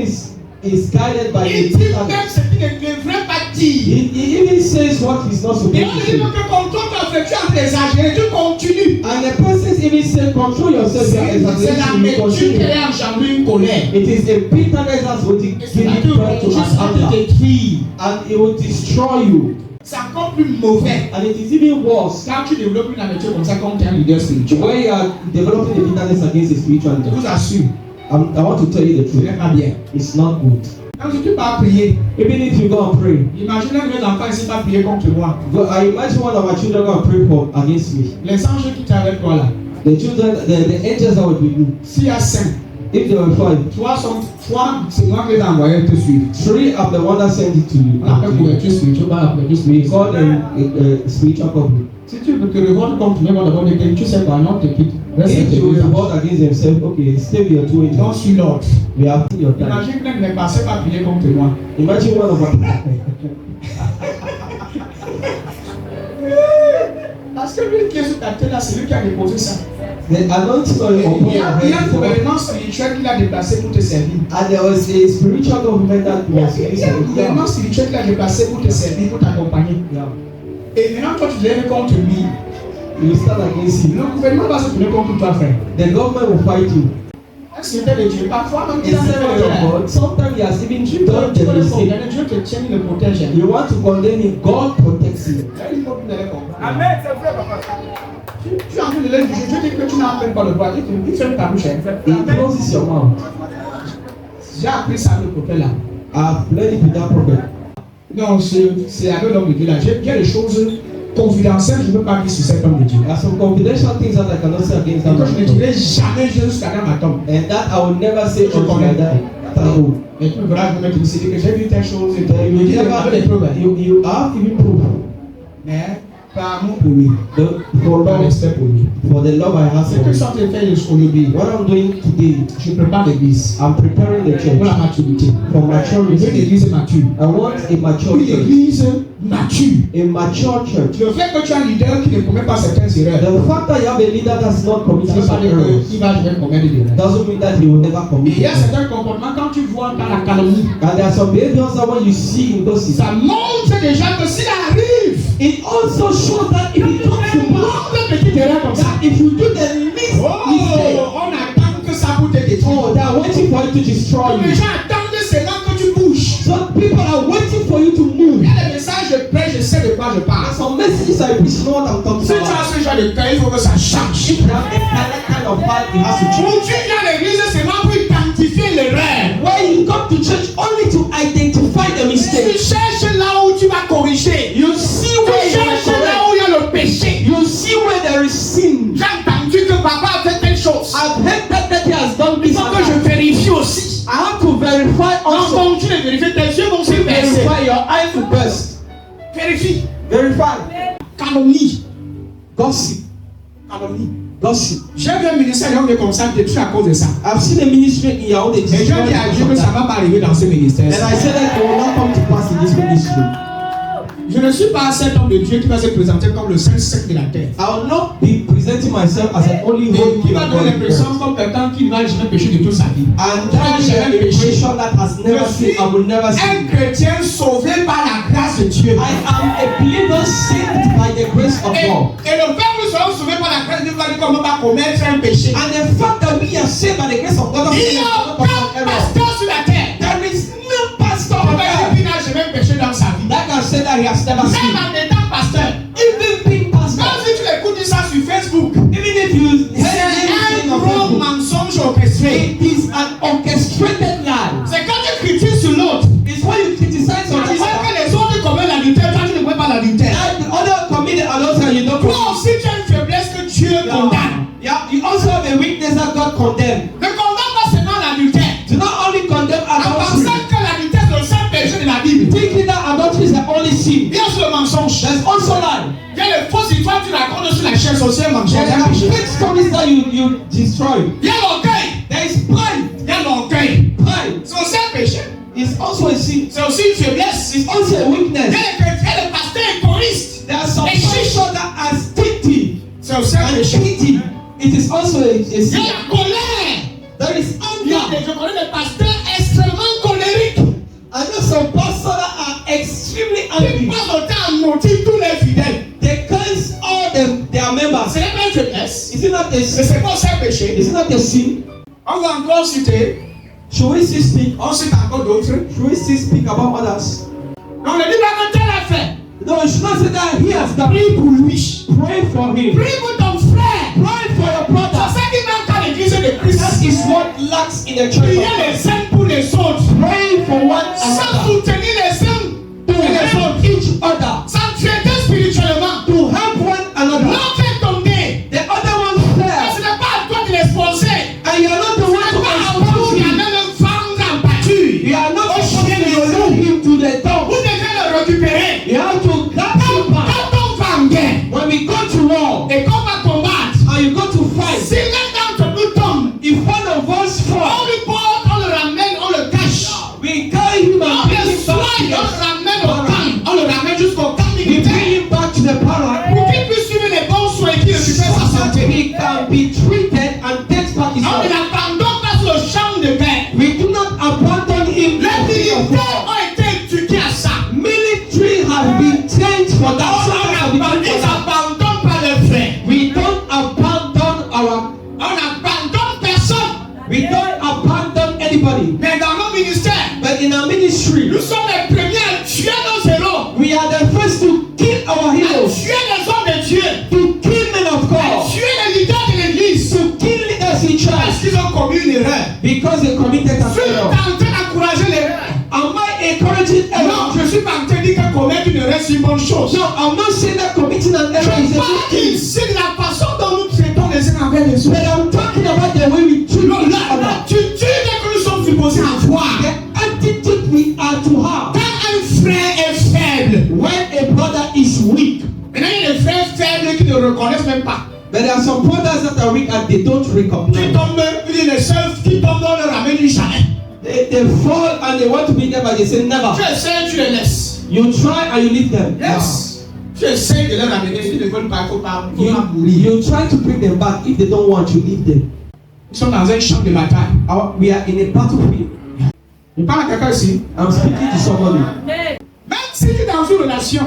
is guided by Il the dit même bitterness. ce qu'il ne devrait pas dire. He even says what he's not supposed Et to on dit say. que contrôle ton affection en exagéré, tu continues. And the person even says, control yourself. You are C'est exaggerating, you l'amertume qui continue. a engendré une colère. It is a bitterness that's going to Et c'est give là que you birth to tu an sens anger. te détruire. And it will destroy you. C'est encore plus mauvais. And it is even worse Quand tu développes une amertume comme ça, comme tu es un leader spirituel. when you are developing a bitterness against a spiritual Je leader. vous assure, I want to tell you the ce n'est truth. pas bien. It's not good. Quand tu ne peux pas prier, Even if you go and pray, imagine que mes enfants ici pas prier contre moi. I imagine one of my children go and pray for against me. Les anges qui étaient avec toi là, The children, the angels that would be you. s'il y a 5, If there were 5, 3, c'est moi qui les ai envoyés te suivre. 3 are the one that sent it to On appelle you. couverture spirituelle, pas la couverture We spirituelle. call them a spiritual couple. Si tu veux te révolter contre moi d'abord, tu sais quoi, non, te quitte. Reste If avec you tes enfants. revolt against themselves, okay, stay with your 2 Non, angels. suis l'autre. We have put your time. Imagine que ne passez pas prier contre moi. Imagine one of our. Parce que lui qui est sur ta tête là, c'est lui qui a déposé ça. The anointing oil upon Il y your a un head. gouvernement spirituel qui l'a déplacé pour te servir. And there was a spiritual government that was Il y a un gouvernement spirituel qui l'a déplacé pour te servir, pour t'accompagner. Et maintenant, toi, tu te lèves contre lui. You stand against him. Le gouvernement va se tourner contre toi, frère. The government will fight you. Est-ce que de Dieu? Parfois, même It's il a the fait word le of God. Sometimes he has even Tu done peux the le mistake. condamner, Dieu te tient, il le protège. You want to condemn him, God protects him. Il faut que vous allez comprendre. Amen, c'est vrai, papa. Tu es en train de l'aider, je dis que tu n'as même pas le droit. Il ferme ta bouche. He closes your mouth. J'ai appris ça avec le prophète là. I've learned it with that prophet. Non, c'est avec l'homme de Dieu là. J'ai des choses confidentielles, je ne peux pas dire sur cet homme de Dieu. There are some confidential things that I cannot say against that Et que je ne prophet. dirai jamais jusqu'à dans ma tombe. And that I will never say Je until I connais. die. Tahu. Et tu me verras, je vais te dire que j'ai vu telle chose et telle. You Il me dit avec les preuves. you have even proof. Mais pas amour pour lui. For Pas love, respect pour lui. for the love I have Ce for que je him. suis en train de faire aujourd'hui, What I'm doing today, je prépare l'église I'm preparing the pour la church maturité. for Je veux une maturity. église mature. I want a mature Une church. église mature. A mature church. Le fait que tu as un leader qui ne commet pas certaines erreurs, The fact that you have a leader that's not ça committing ne veut pas some dire errors qu'il va jamais commettre des erreurs. doesn't mean that he will never Et commit il y a them. certains comportements, quand tu vois dans la calomnie, And there are some behaviors that when you see in gossip, ça montre déjà que s'il arrive, it also shows that if it comes to pass, une petite erreur comme ça, that if you do the least mistake, on attend que ça pour te détruire. oh, they are waiting for you to destroy Les you. gens attendent seulement que tu bouges. So people are waiting for you to move. Il y a des messages que je prêche, je sais de quoi je parle. Some messages I preach know what I'm talking Si tu about. as ce genre de cœur, il faut que ça change. If you have that kind of heart, it has to change. Pour tu viens à l'église seulement pour identifier l'erreur. When you come to church only to identify the Tu mistake, cherches là où tu vas corriger. you see Tu where you are cherches là correct. où il y a le péché. You see where there is sin. J'ai entendu que papa a fait telle chose. I've heard that he has done Il this. faut and que je that. vérifie aussi. I have to verify Quand also. on continue de vérifier, tes yeux vont se baisser. Verify your eyes to burst. Vérifie. Verify. Calomnie. Gossip. Calomnie. Gossip. J'ai vu un ministère où on est comme ça, détruit à cause de ça. I've seen a ministry in Yaoundé Et je dis destroyed à because Dieu que of ça ne that. va pas arriver dans ce ministère. And I said that it will not come to pass in this ministry. Je ne suis pas cet homme de Dieu qui va se présenter comme le seul sec de la terre. I will not be presenting myself as an only Et holy qui va donner God. l'impression comme quelqu'un qui ne va jamais pécher de toute sa vie. And that is an impression that has never Je suis seen, I will never un see. chrétien sauvé par la grâce de Dieu. I am a believer saved by the grace of God. Et le fait que nous soyons sauvés par la grâce de Dieu va dire qu'on ne va pas commettre un péché. And the fact that we are saved by the grace of God doesn't Il mean n'y we a will not aucun commit error. pasteur sur la terre that he has never seen. Même en étant pasteur, Even being pastor, même si tu écoutes ça sur Facebook, even if you c'est hear anything un of gros Facebook, mensonge orchestré. it is an orchestrated lie. C'est quand tu critiques sur l'autre, It's when you criticize en on the disant other, que les autres commettent l'adultère, toi tu ne comets pas l'adultère. and the other committed adultery and you don't Toi commit. aussi tu as une faiblesse que Dieu condamne. Yeah, you also have a weakness that God condemned. Ne condamne pas seulement l'adultère. Do not only condemn En pensant adultery, que l'adultère c'est le seul péché de la Bible. thinking that adultery is the only sin. Il y a aussi le mensonge. There's also lie. Il y a les fausses histoires que tu racontes sur la chaîne sociale mensonge. There are fake stories that you destroy. Il y a l'orgueil. There is pride. Il y a l'orgueil. Pride C'est aussi un péché. is also a sin. C'est aussi une faiblesse. It's also a Il weakness. y a les chrétiens, les pasteurs égoïstes. There are some Et chiches. people that are stingy C'est aussi un and péché. cheating. It is also a Il y a sin. la colère. There is Il y a anger. je connais des pasteurs extrêmement colériques. I know some pastors that are extremely Ils angry. passent le temps à maudire tous les fidèles. They curse all their members. Ce n'est pas une faiblesse. Is it not a Mais sin? c'est pas aussi un péché. Is it not a sin? On va encore citer. Should we still speak? On cite encore d'autres. Should we still speak about others? Donc le livre que tel a fait. No, you should not say that he has done. Prie pour lui. Pray for him. Prie pour ton frère. Pray for your C'est brother. ça qui manque à l'église de Christ. That is what lacks in the church. Priez of les God. uns pour les autres. Pray for one Sans another. soutenir les uns To et les help autres. each other. S'entraider spirituellement. To help one another. L'autre est tombé. The other one Mais fell. ce n'est pas à toi de l'exposer. And you are not the Ce one n'est to pas à vous expose qui him. allez le vendre en pâture. You are not Au supposed chien to des lead loups. him to the Vous door. devez le récupérer. You have to grab him back. Quand on va en guerre When we go to war et qu'on va combattre, and you go to fight, si l'un d'entre nous tombe, if one of us on fall, lui porte, on le ramène, on le cache. we carry him On and bring le him back soigne, to on us. le ramène au camp. On le ramène jusqu'au camp We militaire. bring him back to the palace Pour qu'il puisse suivre les bons soins et qu'il récupère sa so that santé. he can be treated and takes back his On ne life. l'abandonne pas sur le champ de guerre. We do not abandon him. Les in the field of militaires war. ont été éduqués à ça. Military has been trained for that. Soldiers have been trained Ils for that. n'abandonnent pas leurs frères. We don't abandon our. On n'abandonne personne. We don't abandon anybody. Mais dans nos ministères, But in our ministry, nous sommes les premiers à tuer nos héros, we are the first to kill our à heroes, tuer les hommes de Dieu, to kill men of à God, tuer les leaders de l'église. to kill leaders in Parce church qu'ils ont commis une erreur. because they committed an Je suis error. en train d'encourager l'erreur. Am I encouraging Non, error? je suis pas en train de dire que commettre une erreur c'est une bonne chose. No, I'm not saying that committing an error is Je a parle good thing. ici de la façon dont nous traitons les uns avec les But autres. I'm talking about the way we treat each other. L'attitude que nous sommes supposés avoir. The attitude we are to have Quand un frère est faible, when a brother is weak. maintenant il y a des frères faibles qui ne reconnaissent même pas. But there are some brothers that are weak and they don't Qui recognize. tombent, il dit les seuls qui tombent, on ne ramène jamais. They fall and they want to be there, but they say never. Tu essaies, tu les laisses. You try and you leave them. Yes. Tu essaies de les ramener. S'ils ne veulent pas, il faut pas mourir. You try to bring them back. If they don't want, you leave them. Ils sont dans un champ de bataille. We are in a battlefield. Je parle à quelqu'un ici. I'm speaking to somebody. Même si tu es dans une relation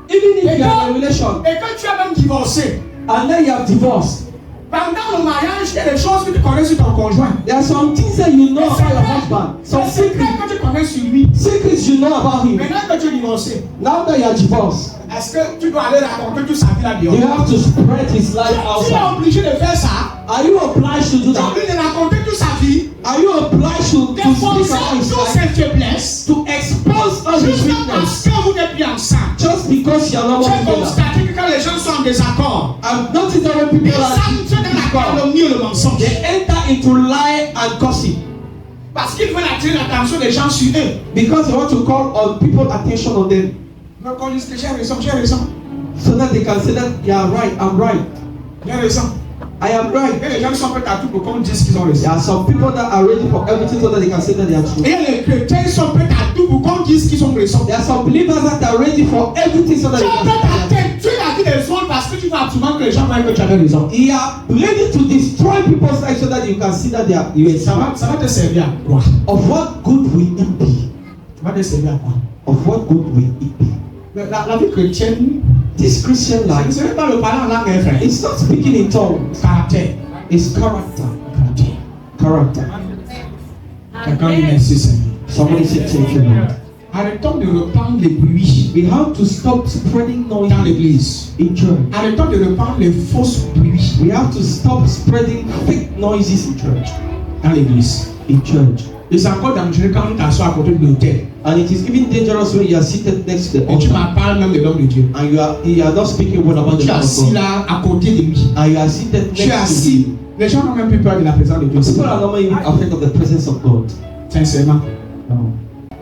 Even if you are in a relation et que tu as même divorcé, and then you have divorced, pendant le mariage, il y a des choses que tu connais sur ton conjoint. there are some things that you know about your husband. Some Some secrets secrets, que tu connais sur lui. secrets you know about him. Maintenant que tu es divorcé, Now that you are divorced, est-ce que tu dois aller raconter toute sa vie là you dehors? have to spread his life Tu es outside. obligé de faire ça. Are you obliged to do Tu es that? obligé de raconter toute sa vie. Are you obliged to speak Défoncer about his toutes life? ses faiblesses. To expose all his Juste weakness? parce que vous n'êtes plus ensemble. Just because you are not J'ai one together. constaté que quand les gens sont en désaccord, I've noticed that when ils people are s'entrent dans la discord, calomnie et le mensonge. they enter into lie and gossip Parce qu'ils veulent attirer l'attention des gens sur eux. because they want to call on people's attention on them, Donc on dit que j'ai raison. so that they can say that yeah, right, I'm right, J'ai raison. I am right. Et les gens sont prêts à tout pour qu'on dise qu'ils ont raison. There are some people that are ready for everything so that they can say that they are true. Et les chrétiens sont prêts à tout pour qu'on dise qu'ils ont raison. There are some believers that are ready for everything so that Tu they es can prêt à say that détruire la vie des autres parce que tu veux absolument que les gens voient que tu avais raison. they are ready to destroy people's lives so that you can see that they are you are Ça va te servir à quoi? Of what good will it be? Ça va te servir à quoi? Of what good will it be? La vie chrétienne, This Christian life, ce n'est pas le parler en langue, hein, frère. it's not speaking in tongues, Caractère. it's character. Character. Quelqu'un dit merci, Seigneur. Somebody say thank you, Lord. Arrêtons de répandre les bruits We have to stop spreading noise dans l'église. in church. Arrêtons de répandre les fausses bruits We have to stop spreading fake noises in church. dans l'église. In church. Et c'est encore dangereux quand tu t'assois à côté de l'autel. And it is even dangerous when you are seated next to the Et tu altar m'en parles même de l'homme de Dieu. and you are not speaking word about Tu the es man of assis God. là à côté de lui. And you are seated Tu es next to assis. him. Les gens n'ont même plus peur de la présence de Dieu. People are not even afraid of the presence of God. Sincèrement. No.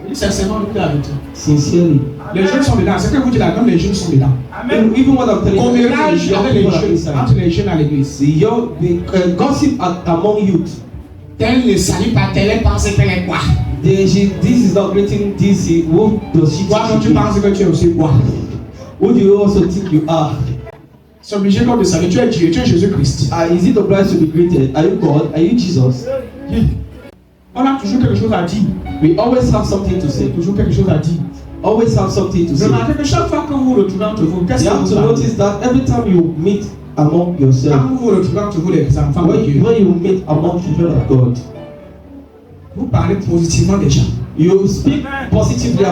Je dis sincèrement, nous la vérité. Sincerely. Les jeunes sont dedans. C'est que vous dites là, même les jeunes sont dedans. Even what I'm telling you, Commérage the young avec les people are jeunes, inside. entre les jeunes à l'église. The gossip among youth. Tel ne salue pas, tel est pensé qu'elle est quoi. This is not greeting this. Who does she Toi, tu think? penses que tu es aussi quoi. Who do you also think you are? C'est obligé qu'on te salue. Tu es Dieu, tu es Jésus-Christ. Is it obliged to be greeted? Are you God? Are you Jesus? On a toujours quelque chose à dire. We always have something to say. Toujours quelque chose à dire. Always have something to say. Remarquez que chaque fois que vous vous retrouvez entre vous, qu'est-ce You que have vous to parlez? notice that every time you meet among Quand yourself, vous vous retrouvez entre vous les enfants de Dieu, when you meet among children of God, vous parlez positivement des gens. you speak positively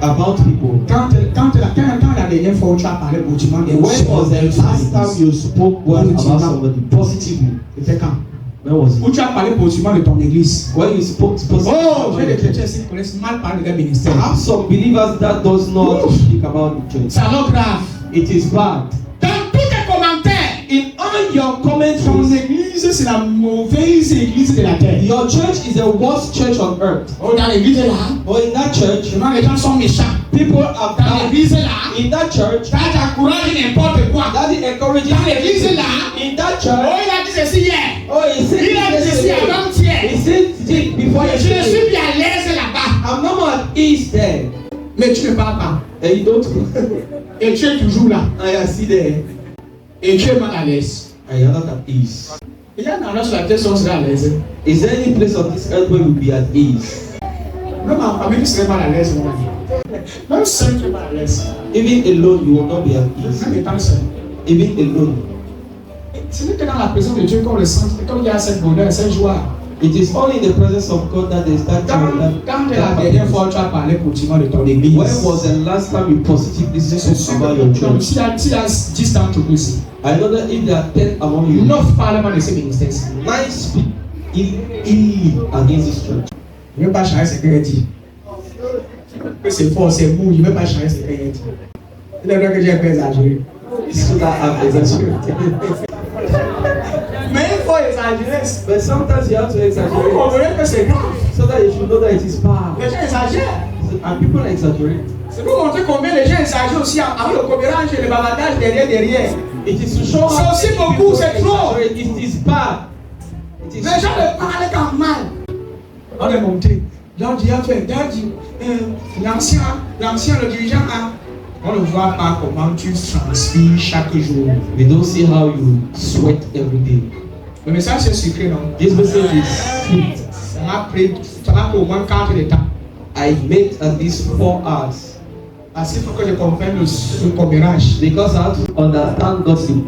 about people. Quand la dernière fois où tu as parlé positivement des When was the last time you spoke well about somebody positively? C'était quand? When was Où it? tu as parlé positivement de ton église. When you spoke positively. Oh, j'ai des chrétiens ici qui connaissent mal parler de leur I ministère. have some believers that does not speak about the church. C'est alors grave. It is bad. Dans tous tes commentaires, In all your comments, ton église, c'est la mauvaise église de la terre. your church is the worst church on earth. Oh, dans l'église là, Or in that church, vraiment les gens sont méchants. people are Dans bad. l'église là, In that church, ça t'encourage n'importe quoi. that is encouraging. Dans l'église là, In that oh, church, il a dit ceci hier. oh, he said Il a dit ceci yesterday. avant-hier. He said it before Je ne yesterday. suis plus à l'aise là-bas. I'm not at ease there. Mais tu ne parles pas. And you don't. Et tu es toujours là. I am still there. Et tu es mal à l'aise. I am not at ease. Il y a un endroit sur la terre où on serait à l'aise. Is there any place on this earth where you'll be at ease? Même en famille, tu serais mal à l'aise. Même seul, tu es mal à l'aise. Even alone, you will not be at ease. Même étant seul. Even alone. Ce n'est que dans la présence de Dieu qu'on le sent. Comme il y a cette bonheur, cette joie. It is only in the presence of God that there is that joy. Quand la dernière fois tu as parlé positivement de ton église. When was the last time you positively C'est spoke sûr about que your donc, church? s'il y a 10 d'entre vous ici, I know that if there are 10 among you, 9 parlent mal de ces ministères-ci. 9 speak illy against this church. Je ne vais pas changer ce qu'elle dit. Que c'est fort, c'est mou, je ne vais pas changer ce qu'elle dit. Il est vrai que j'ai un peu exagéré. So that I've exaggerated. Mais il faut exagérer. But sometimes you have to Vous exaggerate comprenez que c'est grave. so that you should know that it is bad. Les gens exagèrent. And people exaggerate. C'est pour montrer combien les gens exagèrent aussi avec le commérage et le bavardage derrière. It is to show C'est how aussi people beaucoup, c'est trop. exaggerate. It is bad. It is Les gens ne parlent qu'en mal. On est monté. Là, Dieu a fait. Là, dit, l'ancien, le dirigeant a. On ne voit pas comment tu transpires chaque jour. We don't see how you sweat every day. Le message c'est secret, non? This message is sweet. Ça m'a pris au moins 4 de temps. I made at least 4 hours Parce qu'il faut que je comprenne le commérage. because I have to understand gossip.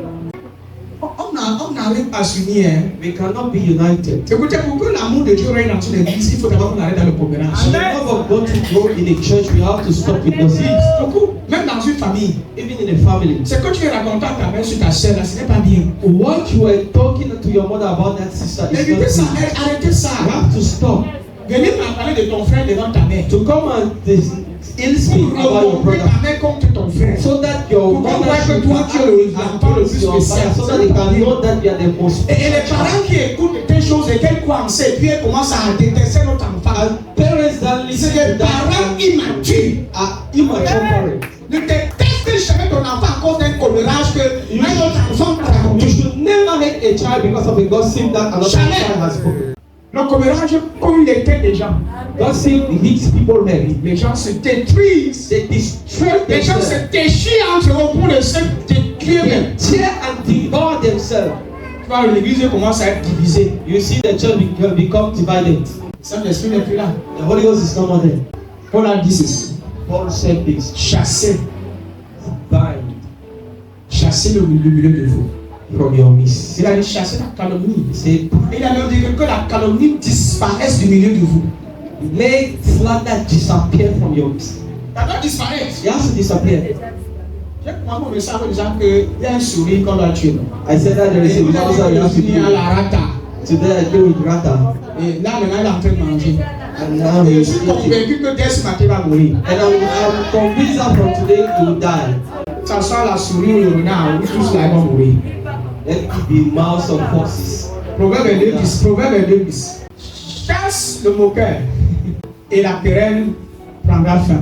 On n'arrive pas à s'unir. Hein? We cannot be united. Écoutez, pour que l'amour de Dieu règne dans une église, il faut d'abord qu'on arrête dans le commérage. And the love of God to grow in a church, we have to stop with gossip. Beaucoup, même dans une famille. Even in a family. C'est que tu es racontant ta mère sur ta soeur, là, ce n'est pas bien. What you were talking to your mother about that sister is Évitez not ça, good. arrêtez ça. You have to stop. Venez m'en parler de ton frère devant ta mère. To come and ill speak Pour about your remonter brother. ta mère contre ton frère. So that your Pour qu'on mother voit que should toi, tu es le enfant le plus your spécial. father, so that they can know that you are the most Et les parents qui écoutent des choses et qu'elles croient en ça, et puis elles commencent à détester notre enfant. And parents that listen C'est des to that parents immatures. are immature parents. Ne déteste jamais ton enfant à cause d'un commérage que un autre enfant t'a You raconté. should never hate a child because of a gossip that another Jamais. child has spoken. Le commérage comme les têtes des gens. Gossip hits people head. Les gens se détruisent. They destroy Les gens themselves. se déchirent entre eux pour se détruire. They tear and devour themselves. Tu vois, l'église commence à être divisée. You see the church become divided. Saint-Esprit n'est plus là. The Holy Ghost is no more there. Paul a dit ceci. Paul said this. Chassez, Bind chassez le milieu de vous. from your midst. Il a dit chasser la calomnie. Say, Il a même dit que la calomnie disparaisse du milieu de vous. Make slander disappear from your. Ça doit disparaître. It has to disappear. J'ai commencé à me savoir déjà qu'il y a un sourire qu'on doit tuer. I said that there is Et a vous mouse avez you have to fini à do. la rata. Today I go with Rata. Et là, maintenant, il est en train de manger. And now Et je he's suis eating. convaincu que dès ce matin, il va mourir. And I'm convinced that from today he will die. Que ça soit la souris ou le renard, tous là, ils vont mourir. Let it be mouse or foxes. Proverbe 2:10. Proverbe 2:10. Chasse le moqueur et la querelle prendra fin.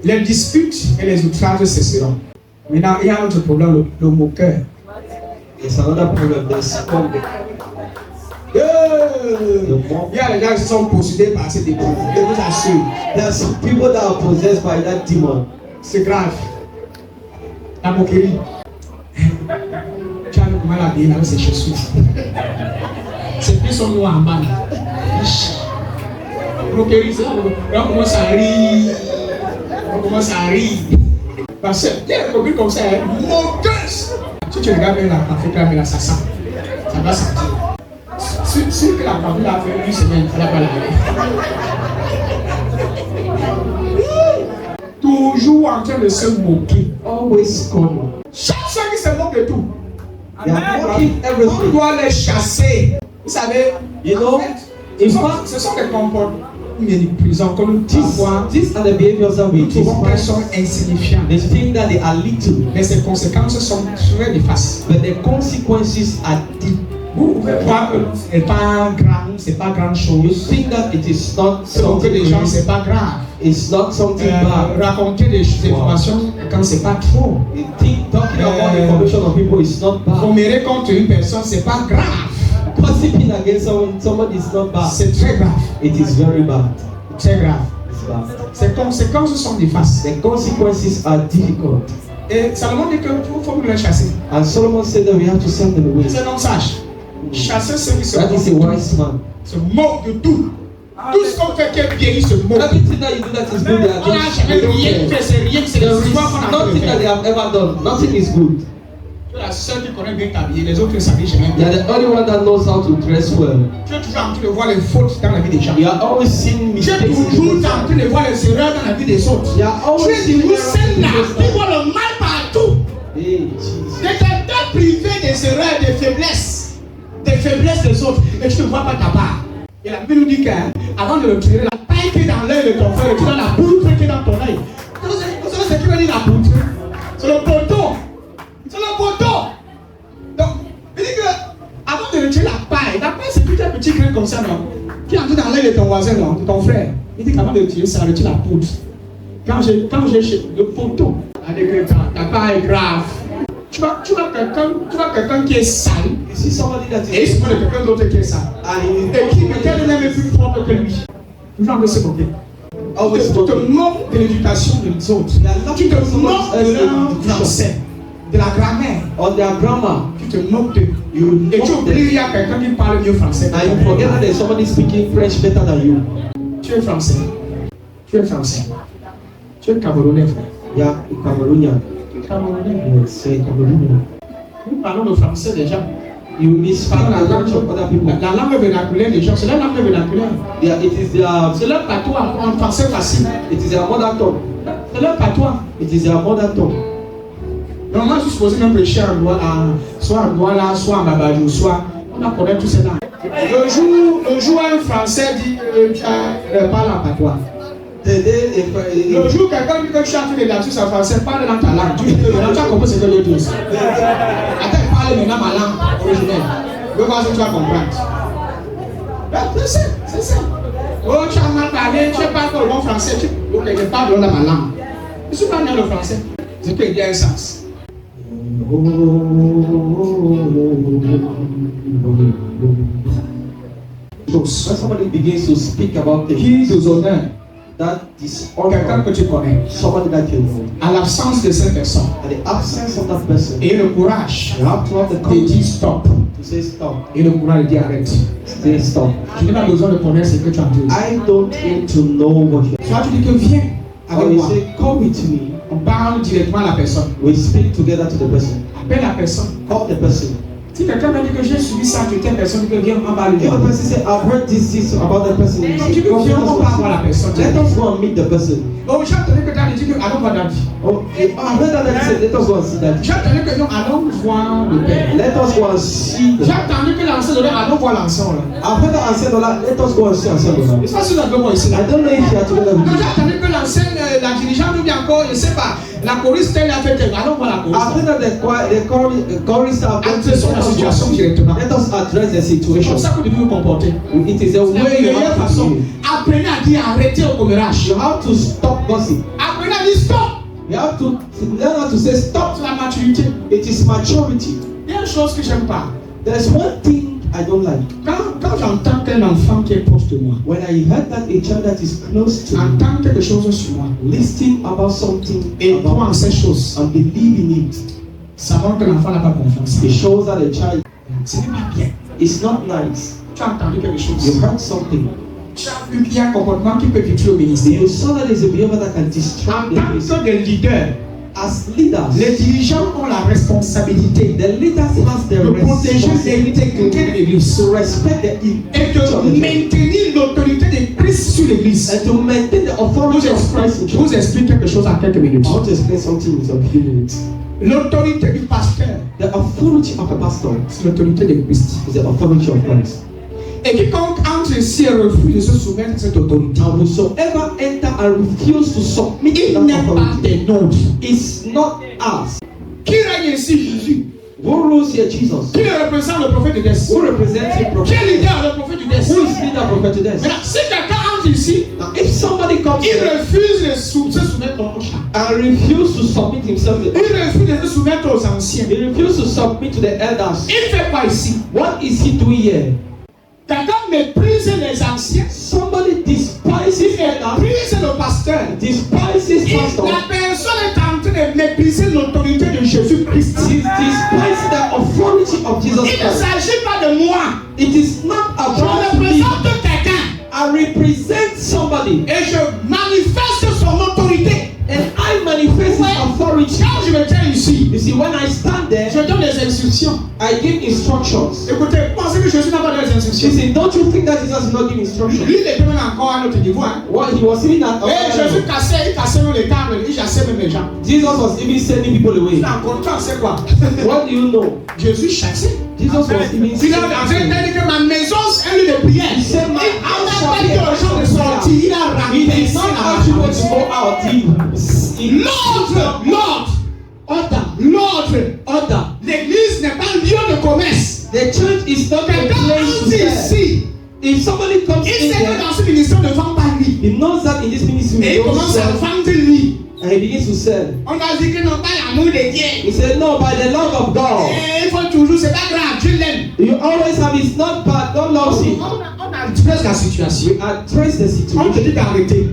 Les disputes et les outrages cesseront. Maintenant, il y a un autre problème, le moqueur. It's another problem. There's conflict. Il y a des gens qui sont possédés par ces démons. Je vous assure. There's some people that are possessed by that demon. C'est grave. La moquerie. Tu as le mal à dire avec ses chaussures. C'est plus son noir en bas. Moquerie, c'est là. On commence à rire. On commence à rire. Parce que, il y a des moqueries comme ça, moqueuse. Si tu regardes bien la Afrique, là, ça sent. Ça va sentir. Si que la famille a fait une semaine, elle n'a pas lavé. Toujours en train de se moquer. Always scorn. Chaque fois qu'ils se moquent de tout, They are mocking on everything. doit les chasser. Vous savez, You know, in fact, ce sont des comportements méprisants comme parfois these are the behaviors that we nous trouvons qu'elles sont despise. insignifiantes. They think that they are little, Mais ces conséquences sont très néfastes. but the consequences are deep. Vous pouvez croire que c'est pas grand, c'est pas grande You chose. think that it is not Se moquer des something gens, great. c'est pas grave. It's not something bad. Raconter des informations quand c'est pas trop. You think talking about the information of people is not bad. Commérer contre une personne, c'est pas grave. Gossiping against someone is not bad. C'est très grave. It is very bad. Très grave. It's bad. Ces conséquences sont néfastes. The consequences are difficult. Et Salomon dit qu'il faut nous les chasser. And Solomon said that we have to send them away. C'est un homme sage. Chasser ceux qui se That is a moquent wise man. se moquent de tout. Tout ce qu'on fait qui est bien, ils se moquent. Everything that you do that is good, they are On n'a just, jamais they don't rien care. fait, c'est rien, c'est There des is histoires qu'on a nothing that they have ever done. Nothing is good. Tu es la seule qui connaît bien t'habiller, les autres ne s'habillent jamais They bien. are the only one that knows how to dress well. Tu es toujours en train de voir les fautes dans la vie des gens. You are always seeing Tu es mistakes. toujours en train de voir les erreurs dans la vie des autres. You are Tu always es seeing toujours celle-là qui mistakes. voit le mal partout. Hey, Jesus. De t'être privé des erreurs, des faiblesses des autres, et tu ne vois pas ta part. Et la Bible nous dit qu'avant de le tirer, la paille qui est dans l'œil de ton frère, tu donnes la poutre qui est dans ton œil. Vous savez ce qui veut dire la poutre? C'est le poteau. C'est le poteau. Donc, il dit que avant de retirer la paille c'est tout un petit grain comme ça, non? Qui entre dans l'œil de ton voisin, non? De ton frère. Il dit qu'avant de retirer ça, retire la poutre. Quand j'ai le poteau, avec ta paille grave. Tu vois quelqu'un qui est sale, You see somebody that et il is se met de quelqu'un d'autre qui est sale. and Et qui lequel est même plus propre que lui. Toujours en train de se moquer. always Tu te moques de l'éducation des autres. Tu te moques de leur français, de la grammaire. on their grammar. Tu te moques de. Et tu oublies qu'il y a quelqu'un qui parle mieux français. And you forget that there's somebody speaking French better than you. Tu es français. Tu es français. Tu es camerounais, frère. Yeah, Cameroonian. Camerounais. Say Cameroonian. Nous parlons le français déjà. You speak the language of other people. La langue vernaculaire des gens, c'est la langue vernaculaire. Yeah, it is their C'est leur patois en français facile. it is their mother tongue. C'est leur patois. It is their mother tongue. Donc moi je suis supposé même prêcher soit en Douala, soit en Babadou, soit on a connaît tous ces langues. Le jour un Français dit parle en patois. Le jour quelqu'un dit que tu chantes les lapsus en français, parle dans ta langue. Tu as compris ce que je dis. Attends, parle maintenant ma langue originelle. Je vais voir si tu vas comprendre. C'est ça. Oh, tu as mal parlé, tu n'es pas encore le bon français. Ok, je parle dans ma langue. Je suis pas né le français. C'est qu'il y a un sens. When somebody begins to speak about Qui things déshonneur that is quelqu'un que tu connais, somebody that you know, à l'absence de cette personne, at the absence of that person, et le courage you have to have the de courage dire stop, to say stop, et le courage de dire arrête. say stop. Tu n'as pas besoin de connaître ce que tu as dit. I don't need to know what you Soit tu dis que viens or avec you moi, say come with me. on parle directement à la personne. We speak together to the person. Appelle la personne, Call the person. Si quelqu'un m'a dit que j'ai subi ça, que telle personne que vient en bas le If a person say, I've heard this about that person, you tu say, peux "Come, viens, on va voir la personne. let us go and meet the person." Oh, j'ai entendu que tu as dit que allons voir David. Oh, I've heard that he said, let us go and see that. J'ai entendu que non, allons voir le père. Let us go and see J'ai them. entendu que l'ancien de allons voir l'ancien là. I've heard that answer, let us go and see answer. Je sais pas si vous avez moi ici là. I don't know if you are together with Non, me. j'ai entendu que l'ancienne, la dirigeante ou bien encore, je ne sais pas, la choriste, elle a fait, allons voir la I've choriste. heard that the chorus have Adressons la situation directement. let us address the C'est situation. comme ça que vous devez vous comporter. It is a C'est la way you meilleure have to façon. do. Apprenez à dire arrêtez au commérage. You have to stop gossip. Apprenez à dire stop. You have to learn how to say stop. C'est la maturité. It is maturity. Il y a une chose que j'aime pas. There's one thing I don't like. Quand j'entends qu'un enfant qui est proche de moi, When I heard that a child that is close to me entend quelque chose sur moi, listening about something et croit en about ces choses, and believe in it, ça montre que l'enfant n'a pas confiance. it shows that a child Ce n'est pas bien. is not nice. Tu as entendu quelque You chose. heard something. Tu as vu qu'il y a un comportement qui peut détruire le ministère. You saw that there's a behavior that can En destroy the tant place. que des leaders, As leaders, les dirigeants ont la responsabilité the leaders has the de protéger l'intégrité de responsibility l'église to respect the et integrity of de the church maintenir l'autorité de Christ sur l'église. and to maintain the Je authority of Christ in je vous church. explique quelque chose en quelques minutes. I want to explain something in some few minutes. L'autorité du pasteur, The authority of a pastor c'est l'autorité de Christ. is the authority of Christ. Et quiconque entre ici et refuse de se soumettre à cette autorité, And whosoever enter and refuse to submit to il that n'est pas authority des nôtres. is not us. Qui règne ici, Jésus? Who rules here? Jesus. Qui représente le prophète de Dès? Who represents him? Qui Prophet? est leader, le prophèet du Dès? Who is leader prophet to this? Maintenant, si quelqu'un entre ici, Now, if somebody comes il here refuse de se soumettre aux chats. and refuse to submit himself, Il refuse de se soumettre aux anciens. he refuses to submit to the elders. Il fait quoi ici? What is he doing here? Quelqu'un méprise les anciens. Somebody despises elders, Méprise le pasteur. despises pastor. La personne est en train de mépriser l'autorité de Jésus-Christ. He despises the authority of Jesus Il ne Christ. s'agit pas de moi. It is not Je about me. représente quelqu'un I represent somebody et je manifeste son autorité. and I manifest his authority. Quand je me tiens ici, You see, when I stand there, je donne des instructions. I give instructions. Écoutez, pensez que Jésus n'a pas donné des instructions. Listen, don't you think that Jesus did not give instructions? Lui, il était même encore à un autre niveau. Hein. What he was even at Et Jésus cassait, il cassait même les tables, il chassait même les gens. Jesus was even sending people away. Il a encore, tu sais quoi? What do you know? Jésus chassait. Jesus was even Il a sending dit que ma maison c'est un lieu de prière. He said, my Il house n'a shall pas be dit a aux gens de house of sortir, il a He ramené did not ask you to go out. L'ordre. L'église n'est pas un lieu de commerce. The church is not a Quelqu'un place to entre sell. ici. If somebody comes Il in sait que there, dans ce ministère ne vend pas lui. he knows that in this ministry Et we il don't commence à sell, vendre lui. and he begins to sell. On a dit que non pas l'amour de Dieu. He said, no, by the love of God. Et il faut toujours, c'est pas grave, Dieu l'aime. You always have, it's not bad, don't lose it. On adresse la situation. We address the On te situation. dit d'arrêter.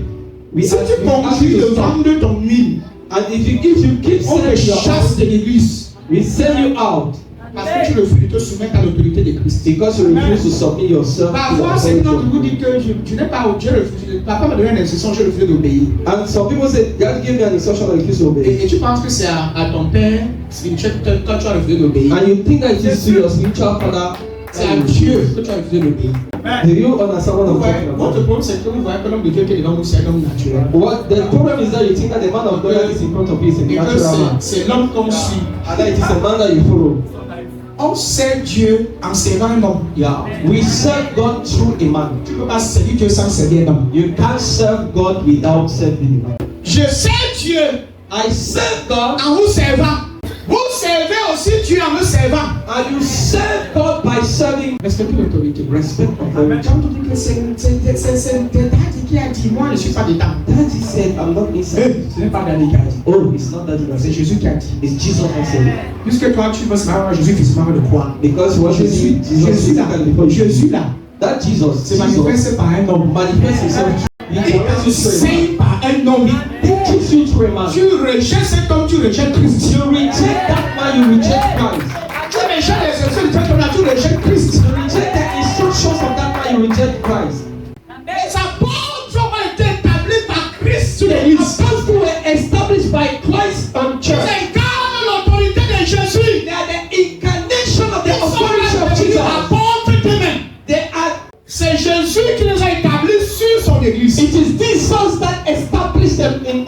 Si tu continues de vendre ton huile, And if you keep on te selling your chasse house, de l'église. we sell you out Parce que tu refuses de te soumettre à l'autorité de Christ. because you refuse to submit yourself to the Parfois, c'est authority quand of vous dit God. que je n'ai pas Dieu refuse. Papa m'a donné une instruction, je refuse d'obéir. And some people say, God gave me an instruction and I refuse to obey. Et tu penses que c'est à ton père spirituel quand tu as refusé d'obéir. And you think that it is to your spiritual father. C'est à Dieu que tu as refusé d'obéir. Do you understand what I'm talking Votre about? problème, c'est que vous voyez que l'homme de Dieu qui est devant vous, c'est un homme naturel. What the problem is that you think that the man of God that is in front of you is a Et que natural man. c'est l'homme qu'on suit. And that it is a man that you follow. On sert Dieu en servant un homme. Yeah. We serve God through a man. Tu ne peux pas servir Dieu sans servir un homme. You can't serve God without serving a man. Je sers Dieu I serve God en vous servant. Vous servez aussi Dieu en me servant. and you serve God by serving. Respectez l'autorité. Respect authority. Quand on dit que c'est Daddy qui a dit, moi je ne suis pas dedans. Daddy said, I'm not inside. Ce n'est pas Daddy qui a dit. Oh, it's not Daddy that C'est said. Jésus qui a dit. It's Jesus that said it. Puisque toi tu veux savoir Jésus physiquement de quoi? Because what you see, Jesus Jésus là. physically before you. Jésus là. That Jesus, C'est Jesus manifesté par un homme. manifests himself. He corrects you through a man. C'est par un homme. He teaches you through a man. Tu rejettes cet homme, tu rejettes Christ. You reject that man, you reject Christ. Tu rejettes les instructions de cet homme, tu rejettes Christ. You reject the instructions of that man, you reject Christ. Les apôtres ont été établis par Christ sur The l'église. apostles were established by Christ on church. C'est incarne l'autorité de Jésus. They are the incarnation of the Ils sont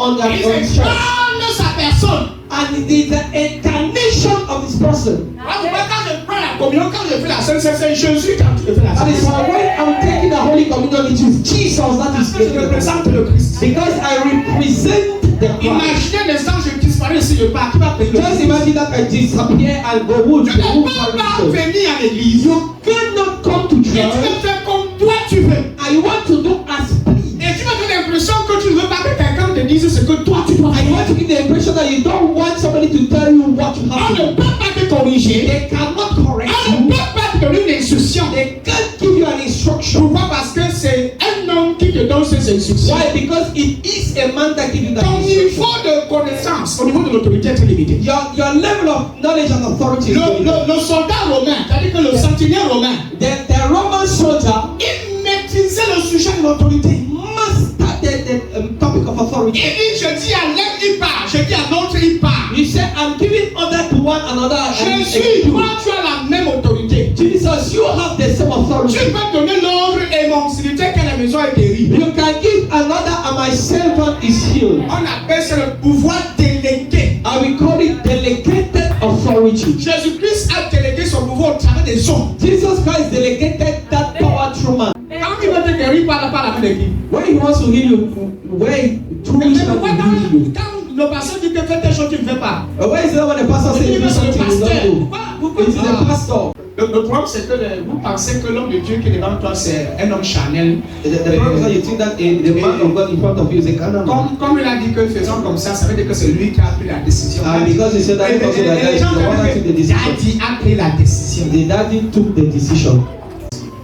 on their Il own church. incarne sa personne. And it is the incarnation of this person. Quand je prends la communion, quand je fais la Sainte Seine, c'est Jésus quand je fais la That Sainte is Seine. why when I'm taking the Holy Communion, it is Jesus that is Je représente le Christ. because I represent the Christ. Imaginez l'instant où je disparais si je pars. Qui va payer le Just prix? imagine that I disappear and go wood. Tu ne peux pas venir à l'église. You cannot come to Et tu church veux faire comme toi tu veux. and you want to do as please. Et tu me donnes l'impression que tu ne veux pas que quelqu'un te dise ce que toi tu dois I want faire. to give the impression that you don't want somebody to tell you what you On have to ne do. peut pas te corriger. They cannot correct On ne you. peut pas te donner une instruction. They can't give you an instruction. Pourquoi? Parce que c'est un homme qui te donne ces instructions. Why? Because it is a man that gives you that Ton instruction. niveau de connaissance au niveau de l'autorité est très limité. Your level of knowledge and authority is very low. Le soldat romain, c'est-à-dire que le sentinelle romain, The Roman soldier il maîtrisait le sujet de l'autorité. mastered the topic of Il authority. dit, je dis à l'un, il part. Je dis à l'autre, il part. He said, I'm giving order to one another. And Jésus, toi, tu as la même autorité. Jesus, you have the same Tu authority. peux donner l'ordre et mon serviteur que la maison est guérie. You can give another, and my servant is healed. On appelle ça le pouvoir délégué. And we call it delegated authority. Jésus-Christ a délégué son pouvoir au travers des hommes. Jesus Christ delegated that power through man. Quand il veut te guérir, il parle pas la main de qui? When he wants to heal you, where through Mais which man pourquoi will heal you? quand le pasteur dit que fais telle chose, tu ne fais pas? Why is that when the pastor says Il do dit, c'est le something you pasteur. don't do? Pourquoi? It is the pastor. Le problème, c'est que vous pensez que l'homme de Dieu qui est devant toi, c'est un homme charnel. The problem is that you think that the man of God in front of you is a carnal man. Comme il a dit que faisons comme ça veut dire que c'est lui qui a pris la décision. And because he said that Et because of that, les is gens the one that took the decision. Daddy a pris la décision. The daddy took the decision.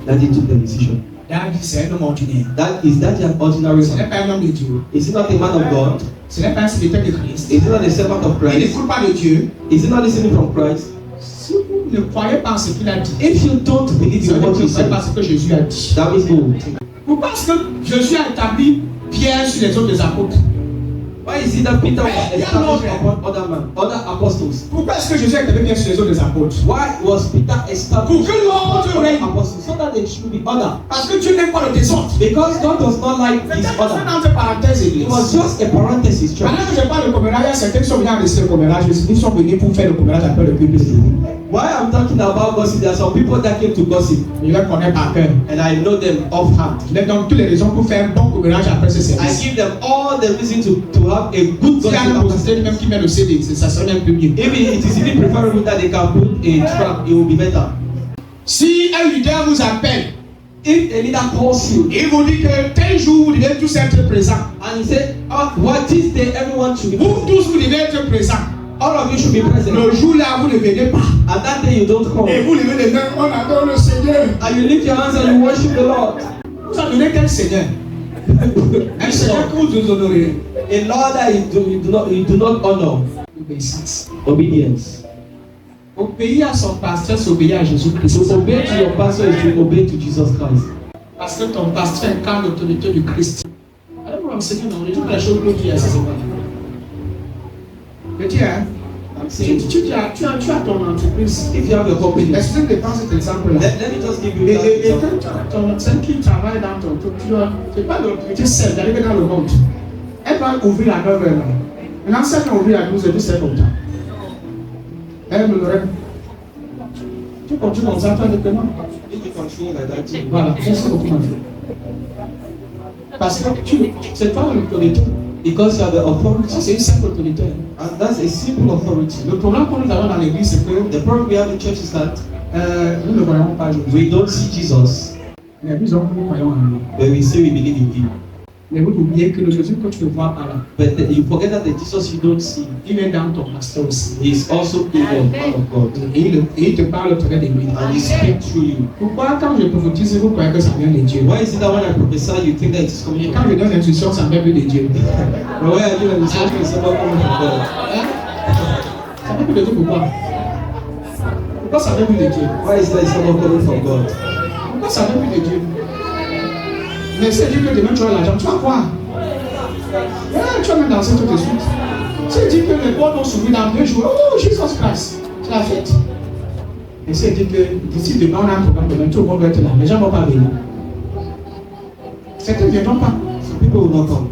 Daddy took the decision. Daddy, c'est un homme ordinaire. Daddy an ordinary Ce n'est man? pas un homme de Dieu. Is he not a man of God? Ce n'est pas un serviteur de Christ. Is he not a servant of Il Christ? n'écoute pas de Dieu. Is he not listening from Christ? Si vous ne croyez pas en ce qu'il a dit, If you don't believe ça in veut what dire que he ce n'est said, pas ce que Jésus a dit. that means no. Vous pensez que Jésus a établi Pierre sur les autres des apôtres? Why is it that Peter was Hey, established yeah, upon other men, other apostles? Pourquoi est-ce que Jésus a établi Pierre sur les autres des apôtres? Why was Peter Pour established que l'autre upon règne. other apostles? So that there should be order. Parce que Dieu n'aime pas le désordre. Because God does not like C'est this un order. entre parenthèses, It église. was just a parenthesis, church. Maintenant que je parle de commérage, il y a certains qui sont venus enregistrer le commérage. Ils sont venus pour faire le commérage après le public. Why I'm talking about gossip, there are some people that came to gossip, Je les connais par cœur. and I know them offhand. Je leur donne toutes les raisons pour faire un bon commérage après ce I service. give them all the reason to have a good S'il y a un gossip. positeur même qui met le CD, ça serait même plus mieux. If it is even preferable that they can put a trap, it will be better. Si un leader vous appelle, If a leader calls you il vous dit que tel jour vous devez tous être présents. and he said, oh, what is there? Everyone should be Vous present. tous vous devez être présents. All of you should be present. Le jour-là, vous ne venez pas. And that day you don't come. Et vous levez les mains, on adore le Seigneur. And you lift your hands and you worship the Lord. Vous adorez quel Seigneur? Un Seigneur que vous honorez. A Lord that you do not honor. Obéissance. Obedience. Obéir à son pasteur, c'est obéir à Jésus-Christ. To obey to your pastor is to obey to Jesus Christ. Parce que ton pasteur incarne l'autorité du Christ. Alors vous m'enseignez dans les jours la chose que Dieu a, c'est quoi? Je dis, hein? I'm Tu saying, as ton entreprise. if you have a company, Excusez-moi de prendre cet exemple-là. let me just give you Et that example. quand celle qui travaille dans ton truc, tu vois, c'est pas l'autorité seule d'arriver dans le monde. Elle va ouvrir à 9h. Maintenant, si elle va ouvrir à 12h, tu sais comme ça. Elle me l'aurait. Tu continues comme ça, tu as des paiements. If you continue like that, Voilà, merci beaucoup, ma fille. Parce que c'est pas l'autorité. because you have the Ça, authority, c'est une simple autorité. and that's a simple authority. Le problème que nous avons dans l'église, c'est que The problem we have in church is that nous ne voyons pas Jésus. we don't see Jesus, Mais nous croyons en lui. but we say we believe in Him. Mais vous oubliez que le Jésus que tu ne vois pas là, But you forget that the Jesus you don't see il est dans ton pasteur aussi. is also in the man of God, Et il te parle au travers de lui. and He speaks through you. Pourquoi quand je prophétise, vous croyez que ça vient de Dieu? Why is it that when I prophesy, you think that it is coming Et from quand je God? donne l'instruction, ça vient plus de Dieu. But why are you in the same place about coming from God? Hein? Ça vient plus de Dieu pourquoi? Pourquoi ça vient plus de Dieu? Why is that it's not coming from God? Pourquoi ça vient plus de Dieu? Mais c'est dit que demain tu as l'argent, tu vas quoi? Tu vas même danser tout de suite. C'est dit que les portes vont s'ouvrir dans 2 jours. Oh, Jesus Christ, c'est la fête. Et c'est dit que d'ici demain, on a un programme demain, tout le monde va être là. Les gens ne vont pas venir. Certains ne viendront pas. Some people will not come.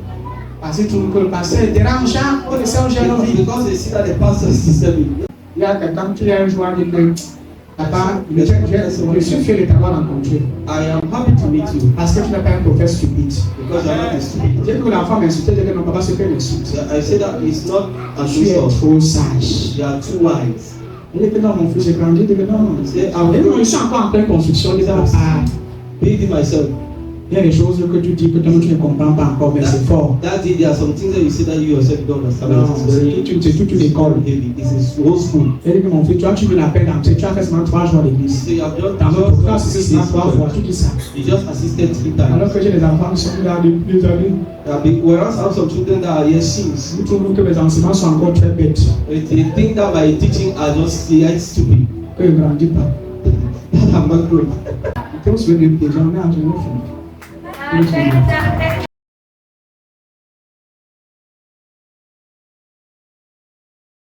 Parce que tout le pasteur est dérangeant, on essaie de gérer nos vies. Because they see that the pastor is disturbing. Il y a quelqu'un qui a un jour dit que papa, je suis fier de t'avoir rencontré. I am happy to meet you Parce que tu n'es pas un prophète stupide. because you are not a stupid. Dès que l'enfant m'insultait, je dis que non, papa, c'est qu'un insulte. I say that it's not an Tu es insult. trop sage. You are too wise. Il dit que non, mon fils, j'ai grandi. Il dit que non. Et non, je suis encore en pleine construction. Il dit Baby myself. il y a des choses que tu dis que toi, tu ne comprends pas encore, mais c'est fort. That day there are some things that you say that you yourself don't understand. Non, It's very c'est toute une école. heavy. It's a whole school. Il dit que mon fils, toi, tu veux la paix d'entrer. Tu as fait seulement 3 jours à l'église. So you have just Dans notre classe, c'est seulement 3 fois. Tu dis ça. you just assisted 3 times. Alors que j'ai des enfants qui sont là depuis des années. Whereas I have some children that are here since. Nous trouvons que mes enseignements sont encore très bêtes. They think that my teaching are just stupid. Que je ne grandis pas. That I'm not growing. Quand on se fait des gens, on est en train de faire.